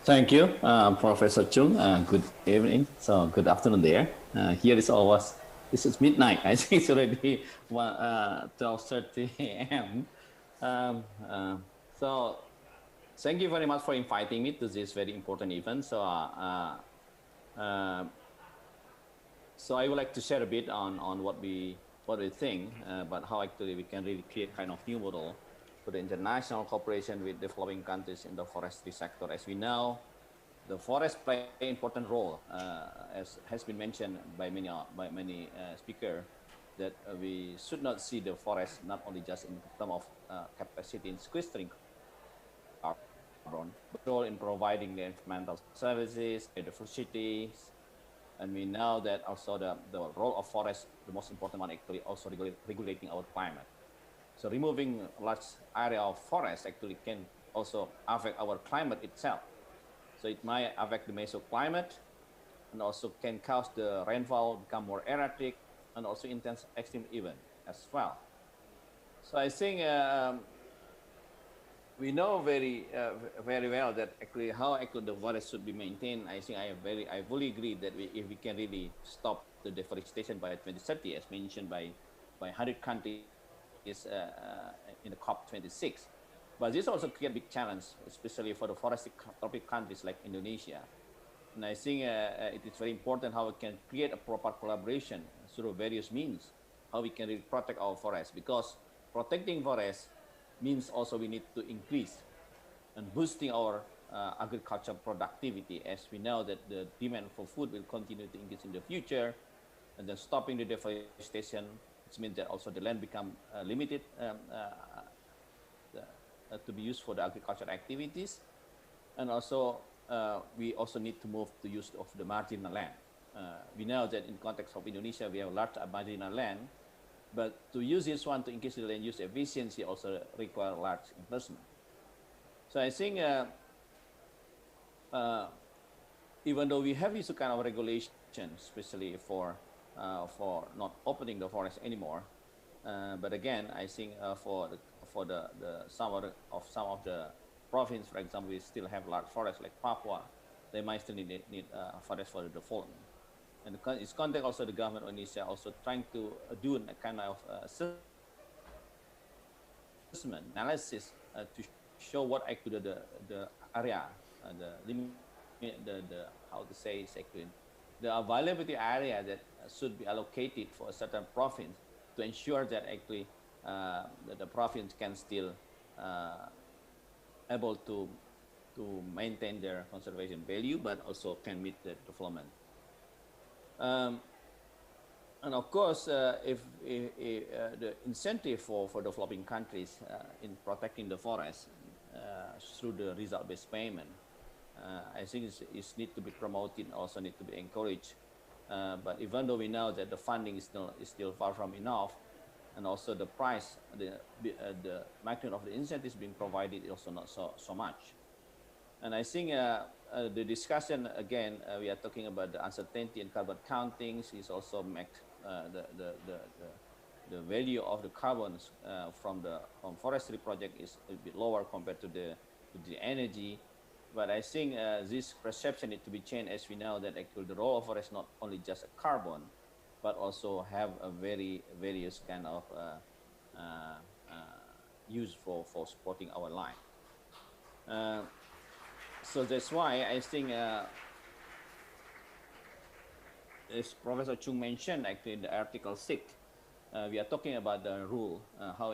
Thank you, Professor Chung. Good evening. So good afternoon there. Here is always, this is midnight. I think it's already 12:30 a.m. So thank you very much for inviting me to this very important event. So so I would like to share a bit on what we think, but how actually we can really create kind of new model for the international cooperation with developing countries in the forestry sector. As we know, the forest play an important role, as has been mentioned by many speakers, that we should not see the forest not only just in terms of capacity in sequestering carbon, but role in providing the environmental services, biodiversity, and we know that also the role of forest, the most important one actually also regulating our climate. So removing a large area of forest actually can also affect our climate itself. So it might affect the mesoclimate and also can cause the rainfall become more erratic and also intense extreme event as well. So I think we know very well that actually how actually the forest should be maintained. I think I fully agree that if we can really stop the deforestation by 2030, as mentioned by 100 countries in the COP26. But this also creates a big challenge, especially for the forested tropical countries like Indonesia. And I think it is very important how we can create a proper collaboration through various means, how we can really protect our forests, because protecting forests means also we need to increase and boosting our agricultural productivity, as we know that the demand for food will continue to increase in the future, and then stopping the deforestation, which means that also the land become limited to be used for the agricultural activities, and also we also need to move to use of the marginal land. We know that in context of Indonesia, we have a large marginal land, but to use this one to increase the land use efficiency also require large investment. So I think even though we have this kind of regulation, especially for not opening the forest anymore, but again, I think for some of the province, for example, we still have large forests like Papua. They might still need forest for the development. And in this context, also the government of Indonesia also trying to do a kind of assessment analysis to show what actually the area, the how to say is actually the availability area that should be allocated for a certain province to ensure that actually the province can still able to maintain their conservation value, but also can meet the development. And of course, if the incentive for developing countries in protecting the forest through the result-based payment, I think it's need to be promoted, also need to be encouraged. But even though we know that the funding is still far from enough, and also the price, the magnitude of the incentives being provided is also not so much. And I think the discussion again, we are talking about the uncertainty in carbon counting is also make the value of the carbons from forestry project is a bit lower compared to the energy. But I think this perception needs to be changed, as we know that actually the role of forest not only just a carbon, but also have a very various kind of use for supporting our life. So that's why I think, as Professor Chung mentioned, actually in the Article 6, we are talking about the rule, how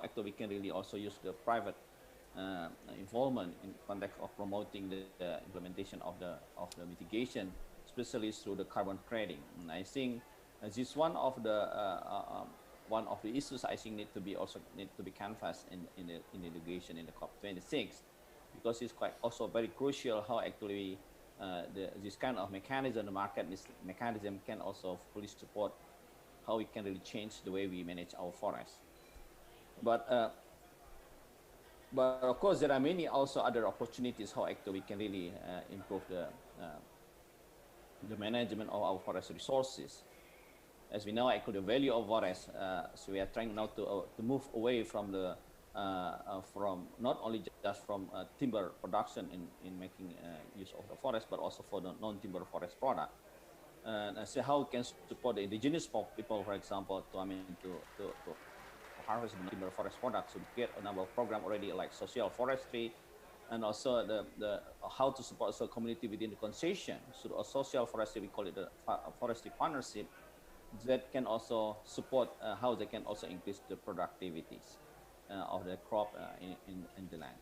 actually we can really also use the private involvement in context of promoting the implementation of the mitigation, especially through the carbon trading. And I think this is one of the issues I think need to be canvassed in the negotiation in the COP26, because it's quite also very crucial how actually this kind of mechanism, the market mechanism, can also fully support how we can really change the way we manage our forests. But of course, there are many also other opportunities how actually we can really improve the management of our forest resources. As we know, actually the value of forests, so we are trying now to move away from the from not only just from timber production in making use of the forest, but also for the non-timber forest product. And so how we can support the indigenous people, for example, to harvest timber forest products. So we create a number of programs already, like social forestry, and also the how to support the community within the concession. So a social forestry, we call it the forestry partnership, that can also support how they can also increase the productivities of the crop in the land.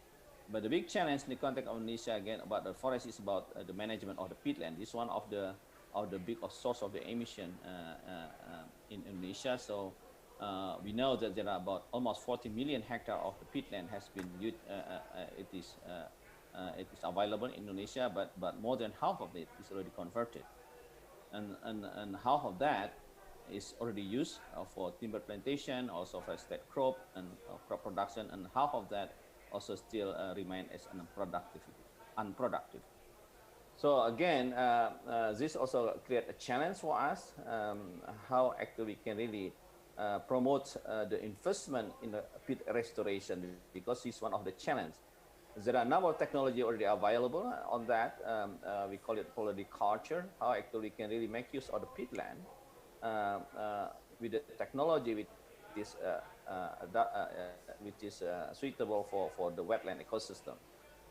But the big challenge in the context of Indonesia, again, about the forest is about the management of the peatland. This is one of the big source of the emission in Indonesia. So we know that there are about almost 40 million hectares of the peatland has been used. It is available in Indonesia, but more than half of it is already converted, and half of that is already used for timber plantation, also for state crop and crop production, and half of that also still remain as unproductive. So again, this also create a challenge for us, how actually we can really promote the investment in the peat restoration, because it's one of the challenges. There are a number of technology already available on that. We call it polyculture, how actually we can really make use of the peatland with the technology which is suitable for the wetland ecosystem.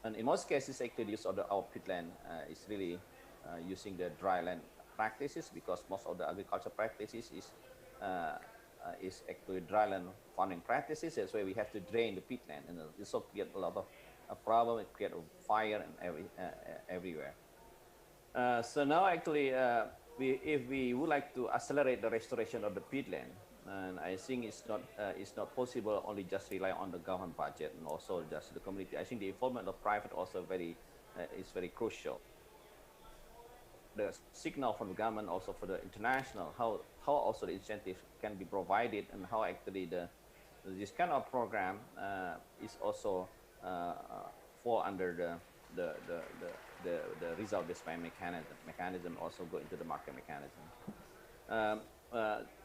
And in most cases, actually, the use of our peatland is really using the dryland practices, because most of the agriculture practices is actually dryland farming practices. That's why we have to drain the peatland, and this will create a lot of a problem. It creates fire and everywhere. So now, actually, if we would like to accelerate the restoration of the peatland, and I think it's not possible only just rely on the government budget and also just the community. I think the involvement of private also is very crucial. The signal from the government, also for the international, how also the incentive can be provided, and how actually this kind of program is also fall under the result-based mechanism, also go into the market mechanism.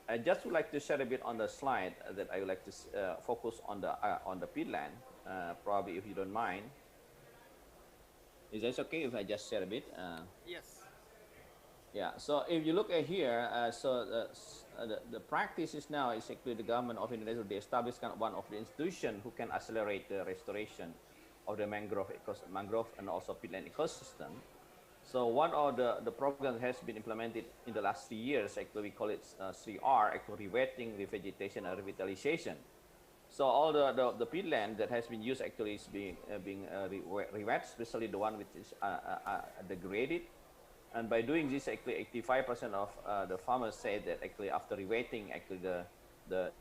I just would like to share a bit on the slide that I would like to focus on the peatland, probably, if you don't mind. Is that okay if I just share a bit? Yes. Yeah. So if you look at here, the practice is now is actually the government of Indonesia, they established kind of one of the institutions who can accelerate the restoration of the mangrove and also peatland ecosystem. So one of the programs has been implemented in the last 3 years. Actually, we call it 3R, actually rewetting, revegetation, and revitalization. So all the peatland that has been used actually is being rewet, especially the one which is degraded. And by doing this, actually 85% of the farmers say that actually after rewetting, actually the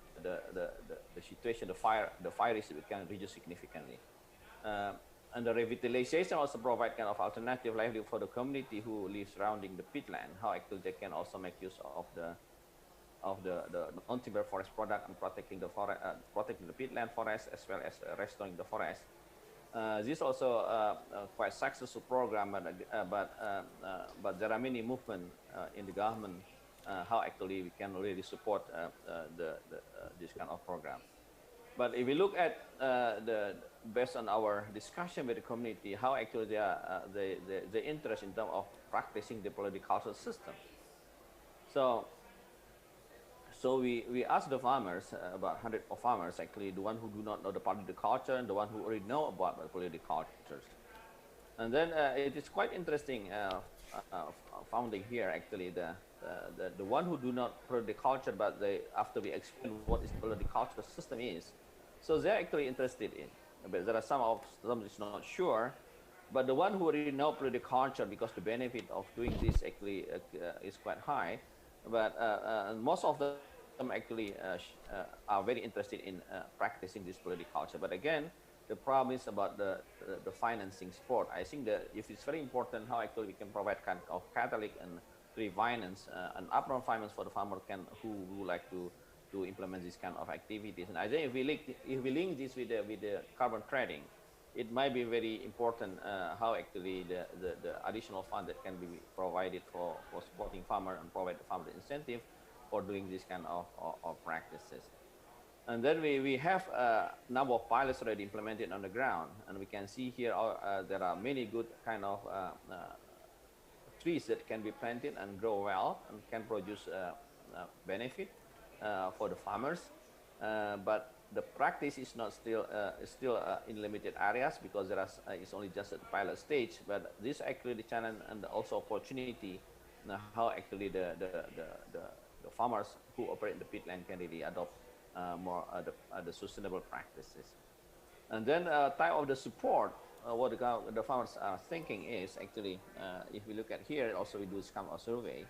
situation, the fire risk can reduce significantly. And the revitalization also provide kind of alternative livelihood for the community who lives surrounding the peatland, how actually they can also make use of the non-timber forest product and protecting the forest, protecting the peatland forest, as well as restoring the forest. This also quite successful program, but there are many movements in the government how actually we can really support this kind of program. But if we look at based on our discussion with the community, how actually they are, the interest in terms of practicing the political system. So we asked the farmers, about 100 of farmers actually, the one who do not know the political culture and the one who already know about the political cultures. And then it is quite interesting founding here actually the one who do not political culture, but they after we explain what is political culture system is, so they're actually interested in. But there are some is not sure, but the one who already know political culture, because the benefit of doing this actually is quite high. But most of them actually are very interested in practicing this political culture. But again, the problem is about the financing support. I think that if it's very important how actually we can provide kind of catalytic and refinance and upfront finance for the farmer who like to implement this kind of activities. And I think if we link this with the carbon trading, it might be very important how actually the additional fund that can be provided for supporting farmer and provide the farmer the incentive for doing this kind of practices. And then we have a number of pilots already implemented on the ground, and we can see here there are many good kind of trees that can be planted and grow well and can produce benefit for the farmers. But the practice is not still in limited areas, because there are it's only just at the pilot stage. But this actually the challenge and also opportunity how actually the farmers who operate in the peatland can really adopt more the sustainable practices. And then type of the support, what the farmers are thinking is actually, if we look at here, also we do this kind of survey.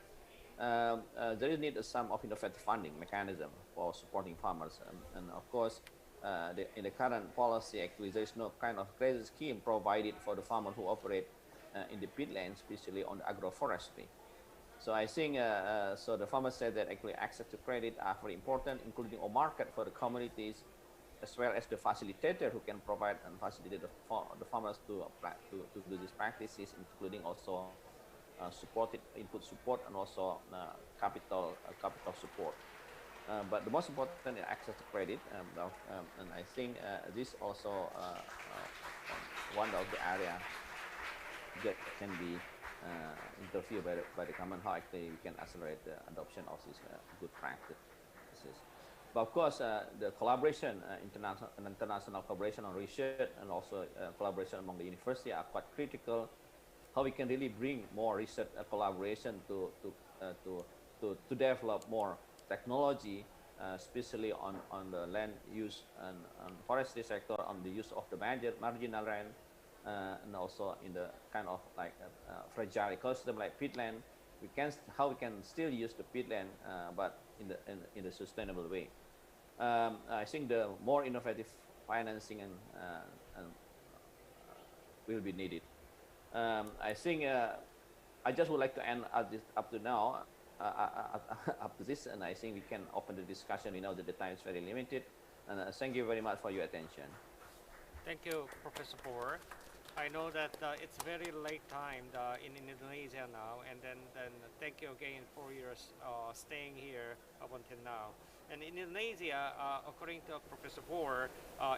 There is need some of innovative funding mechanism for supporting farmers, and of course, in the current policy, actually, there is no kind of credit scheme provided for the farmers who operate in the peatlands, especially on the agroforestry. So I think, so the farmers said that actually access to credit are very important, including a market for the communities, as well as the facilitator who can provide and facilitate the farmers to do these practices, including also input support and also capital support. But the most important is access to credit, and I think this also one of the areas that can be interviewed by the government, how actually we can accelerate the adoption of these good practices. But of course, the collaboration, international collaboration on research and also collaboration among the university are quite critical. How we can really bring more research collaboration to develop more technology, especially on the land use and forestry sector, on the use of the marginal land, and also in the kind of like fragile ecosystem like peatland. How we can still use the peatland, but in a sustainable way. I think the more innovative financing and will be needed. I think I just would like to end up to now, up to this, and I think we can open the discussion. We know that the time is very limited, and thank you very much for your attention. Thank you, Professor Poor. I know that it's very late time in Indonesia now, and then thank you again for your staying here up until now. And in Indonesia, according to Professor Poor,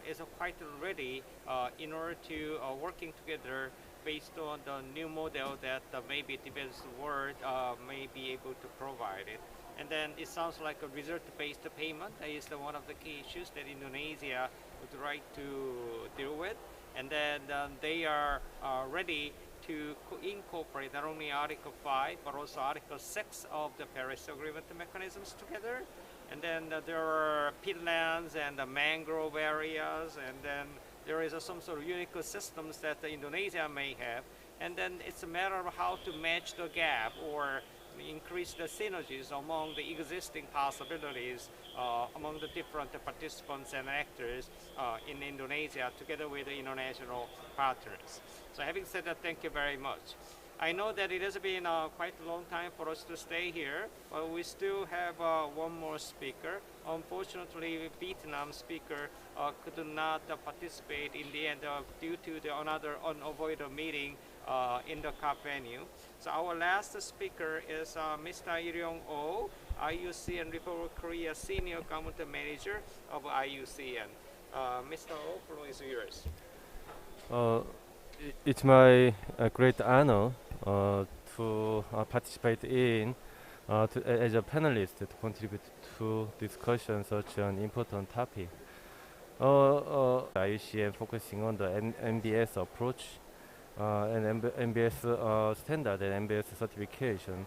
is quite ready in order to working together based on the new model that maybe developed world may be able to provide it. And then it sounds like a result-based payment is one of the key issues that Indonesia would like to deal with. And then they are ready to incorporate not only Article 5, but also Article 6 of the Paris Agreement mechanisms together. And then there are peatlands and the mangrove areas, and then there is some sort of unique systems that Indonesia may have. And then it's a matter of how to match the gap or increase the synergies among the existing possibilities among the different participants and actors in Indonesia together with the international partners. So having said that, thank you very much. I know that it has been quite a long time for us to stay here, but we still have one more speaker. Unfortunately, Vietnam speaker could not participate in the end due to another unavoidable meeting in the COP venue. So our last speaker is Mr. Il-Yong Oh, IUCN Republic of Korea Senior Government Manager of IUCN. Mr. O, floor is yours. It's my great honor to participate in as a panelist to contribute to discussion such an important topic. IUCN focusing on the MBS approach and MBS standard and MBS certification.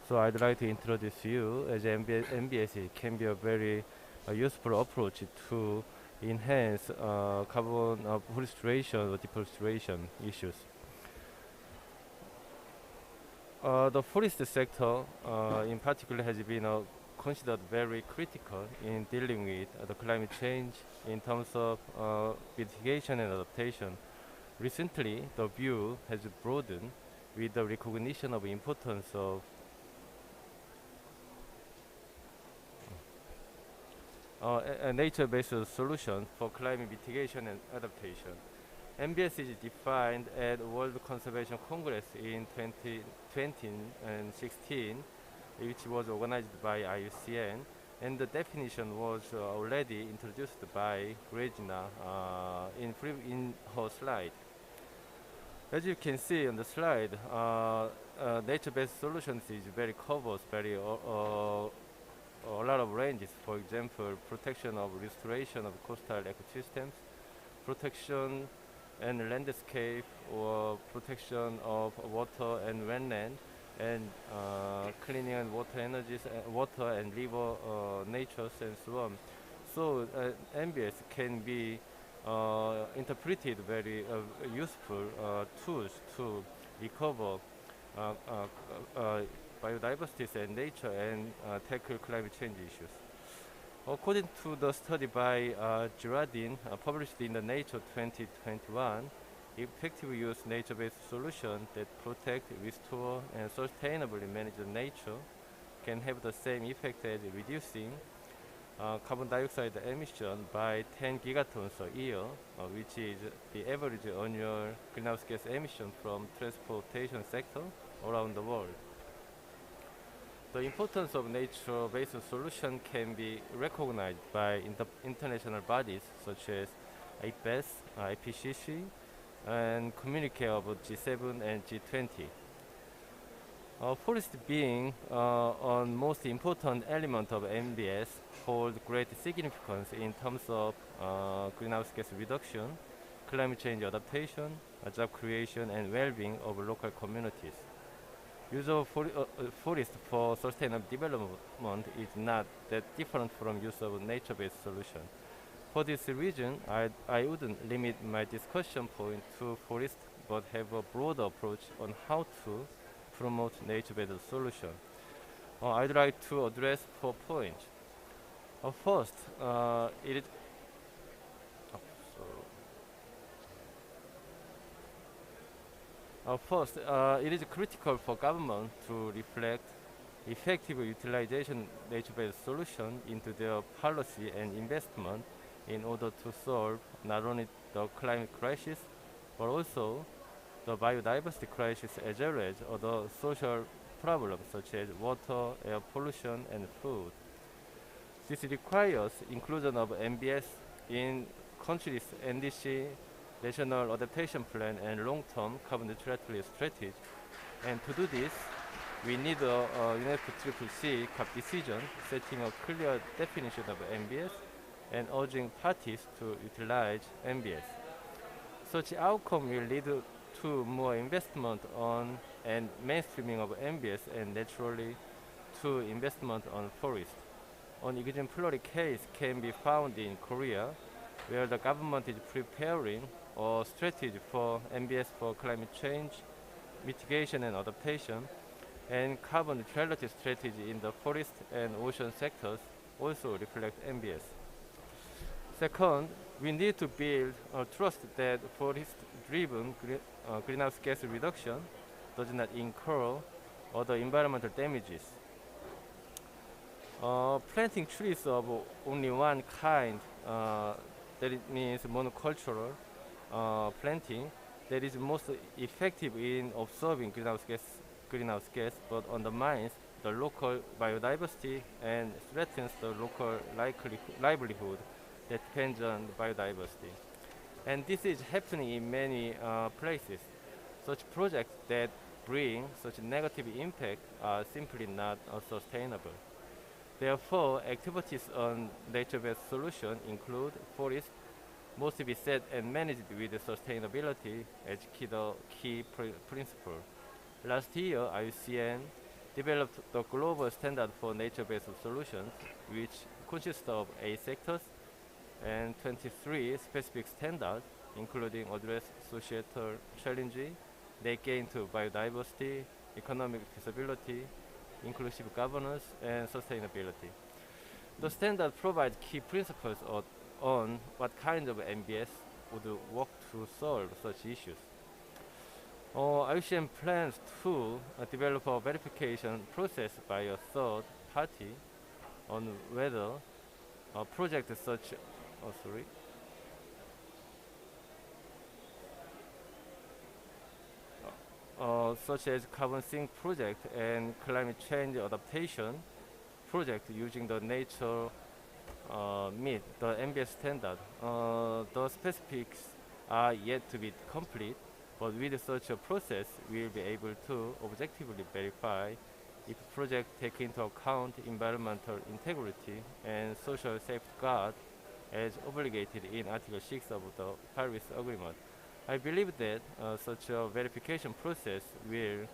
So I'd like to introduce you as MBS can be a very useful approach to enhance carbon forestation or deforestation issues. The forest sector in particular has been considered very critical in dealing with the climate change in terms of mitigation and adaptation. Recently, the view has broadened with the recognition of importance of a nature-based solution for climate mitigation and adaptation. MBS is defined at World Conservation Congress in 2016, which was organized by IUCN, and the definition was already introduced by Regina in her slide. As you can see on the slide, nature-based solutions is very covers a lot of ranges. For example, protection of restoration of coastal ecosystems, protection and landscape, or protection of water and wetland, and cleaning and water energies, water and river natures, and so on. So MBS can be interpreted very useful tools to recover biodiversity and nature and tackle climate change issues. According to the study by Girardin, published in the Nature 2021, effective use nature-based solutions that protect, restore, and sustainably manage nature can have the same effect as reducing carbon dioxide emission by 10 gigatons a year, which is the average annual greenhouse gas emission from transportation sector around the world. The importance of nature-based solution can be recognized by international bodies such as APES, IPCC, and communique of G7 and G20. Forest being one most important element of MBS holds great significance in terms of greenhouse gas reduction, climate change adaptation, job creation, and well-being of local communities. Use of forest for sustainable development is not that different from use of nature-based solution. For this reason, I wouldn't limit my discussion point to forest, but have a broader approach on how to promote nature-based solution. I'd like to address 4 points. First, it is critical for government to reflect effective utilization nature-based solution into their policy and investment in order to solve not only the climate crisis, but also the biodiversity crisis as well as other social problems such as water, air pollution, and food. This requires inclusion of MBS in countries' NDC, National Adaptation Plan, and long-term carbon neutrality strategy. And to do this, we need a UNFCCC COP decision setting a clear definition of MBS and urging parties to utilize MBS. Such outcome will lead to more investment on and mainstreaming of MBS and naturally to investment on forest. An exemplary case can be found in Korea, where the government is preparing a strategy for MBS for climate change, mitigation and adaptation, and carbon neutrality strategy in the forest and ocean sectors also reflect MBS. Second, we need to build trust that forest-driven greenhouse gas reduction does not incur other environmental damages. Planting trees of only one kind, that it means monocultural planting, that is most effective in absorbing greenhouse gas, but undermines the local biodiversity and threatens the local livelihood that depends on biodiversity. And this is happening in many places. Such projects that bring such negative impact are simply not sustainable. Therefore, activities on nature-based solutions include forests must be set and managed with sustainability as key principle. Last year, IUCN developed the global standard for nature-based solutions, which consists of 8 sectors and 23 specific standards, including address societal challenges they gain to biodiversity, economic feasibility, inclusive governance, and sustainability. The standard provides key principles on what kind of MBS would work to solve such issues. IUCN plans to develop a verification process by a third party on whether a project such such as carbon sink project and climate change adaptation project using the nature meet the MBS standard. The specifics are yet to be complete, but with such a process, we will be able to objectively verify if project take into account environmental integrity and social safeguard as obligated in Article 6 of the Paris Agreement. I believe that such a verification process will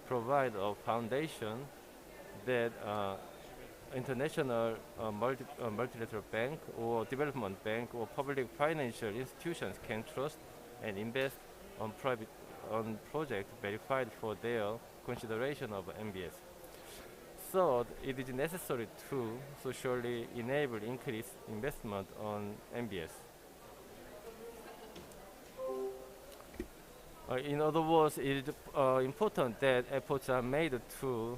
provide a foundation that international multilateral bank or development bank or public financial institutions can trust and invest on projects verified for their consideration of MBS. Third, it is necessary to socially enable increased investment on MBS. In other words, it is important that efforts are made to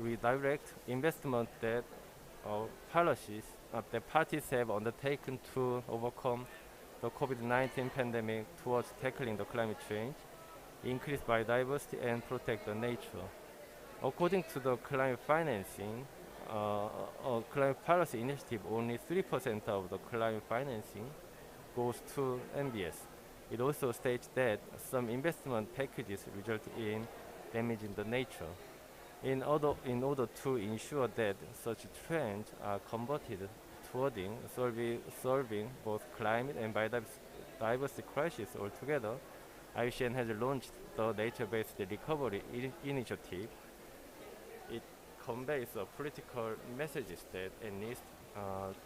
redirect investment that policies that parties have undertaken to overcome the COVID-19 pandemic towards tackling the climate change, increase biodiversity, and protect the nature. According to the climate financing, climate policy initiative, only 3% of the climate financing goes to MBS. It also states that some investment packages result in damaging the nature. In order to ensure that such trends are converted toward solving both climate and biodiversity crises altogether, IUCN has launched the nature-based recovery initiative. It conveys political messages that at least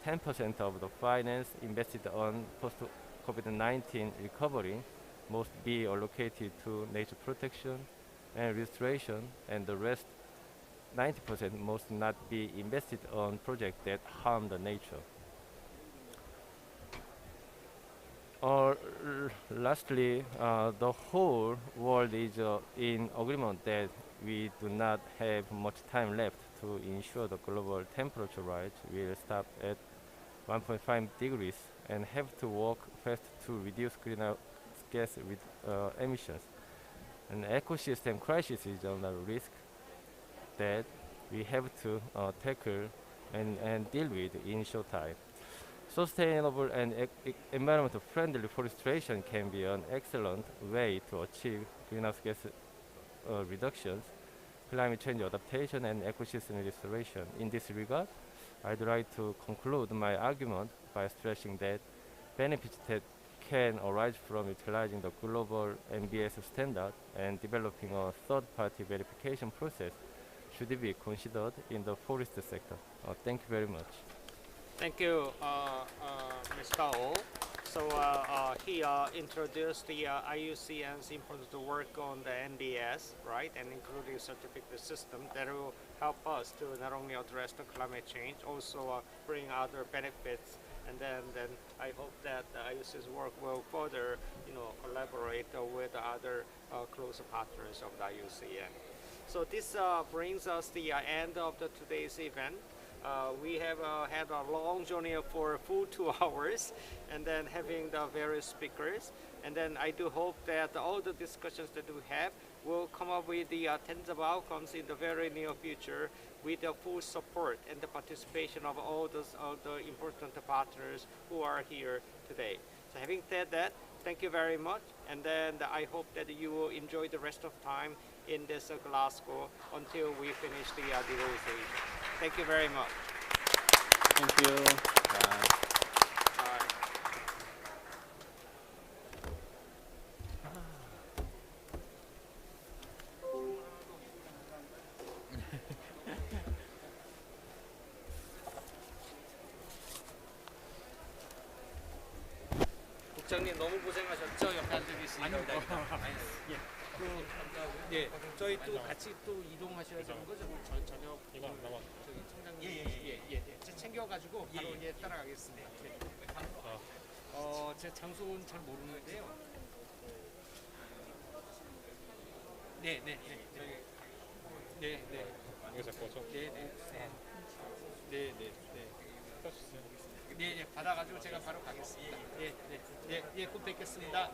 10% of the finance invested on post-COVID-19 recovery must be allocated to nature protection and restoration, and the rest 90% must not be invested on projects that harm the nature. Lastly, the whole world is in agreement that we do not have much time left to ensure the global temperature rise will stop at 1.5 degrees and have to work fast to reduce greenhouse gas emissions. An ecosystem crisis is another risk that we have to tackle and deal with in short time. Sustainable and environmental friendly forestation can be an excellent way to achieve greenhouse gas reductions, climate change adaptation, and ecosystem restoration. In this regard, I'd like to conclude my argument by stressing that benefits that can arise from utilizing the global MBS standard and developing a third-party verification process should be considered in the forest sector. Thank you very much. Thank you, Mr. Oh. So he introduced the IUCN's important work on the NBS, right, and including certificate system that will help us to not only address the climate change, also bring other benefits. And then I hope that the IUCN's work will further, collaborate with other close partners of the IUCN. So this brings us the end of today's event. We have had a long journey for a full 2 hours, and then having the various speakers. And then I do hope that all the discussions that we have will come up with the tens of outcomes in the very near future with the full support and the participation of all those other important partners who are here today. So having said that, thank you very much, and then I hope that you will enjoy the rest of time in this Glasgow until we finish the negotiation. Thank you very much. Thank you. Bye. 국장님 너무 고생하셨죠? 옆에 앉아 계시니까. 예, 저희 또 같이 또 이동하셔야 되는 거죠? 저녁 이거 나와. 저기 청장님 챙겨가지고 바로 따라가겠습니다. 제 장소는 잘 모르는데요. 네. 이거 잡고 좀. 네, 받아가지고 제가 바로 가겠습니다. 곧 뵙겠습니다.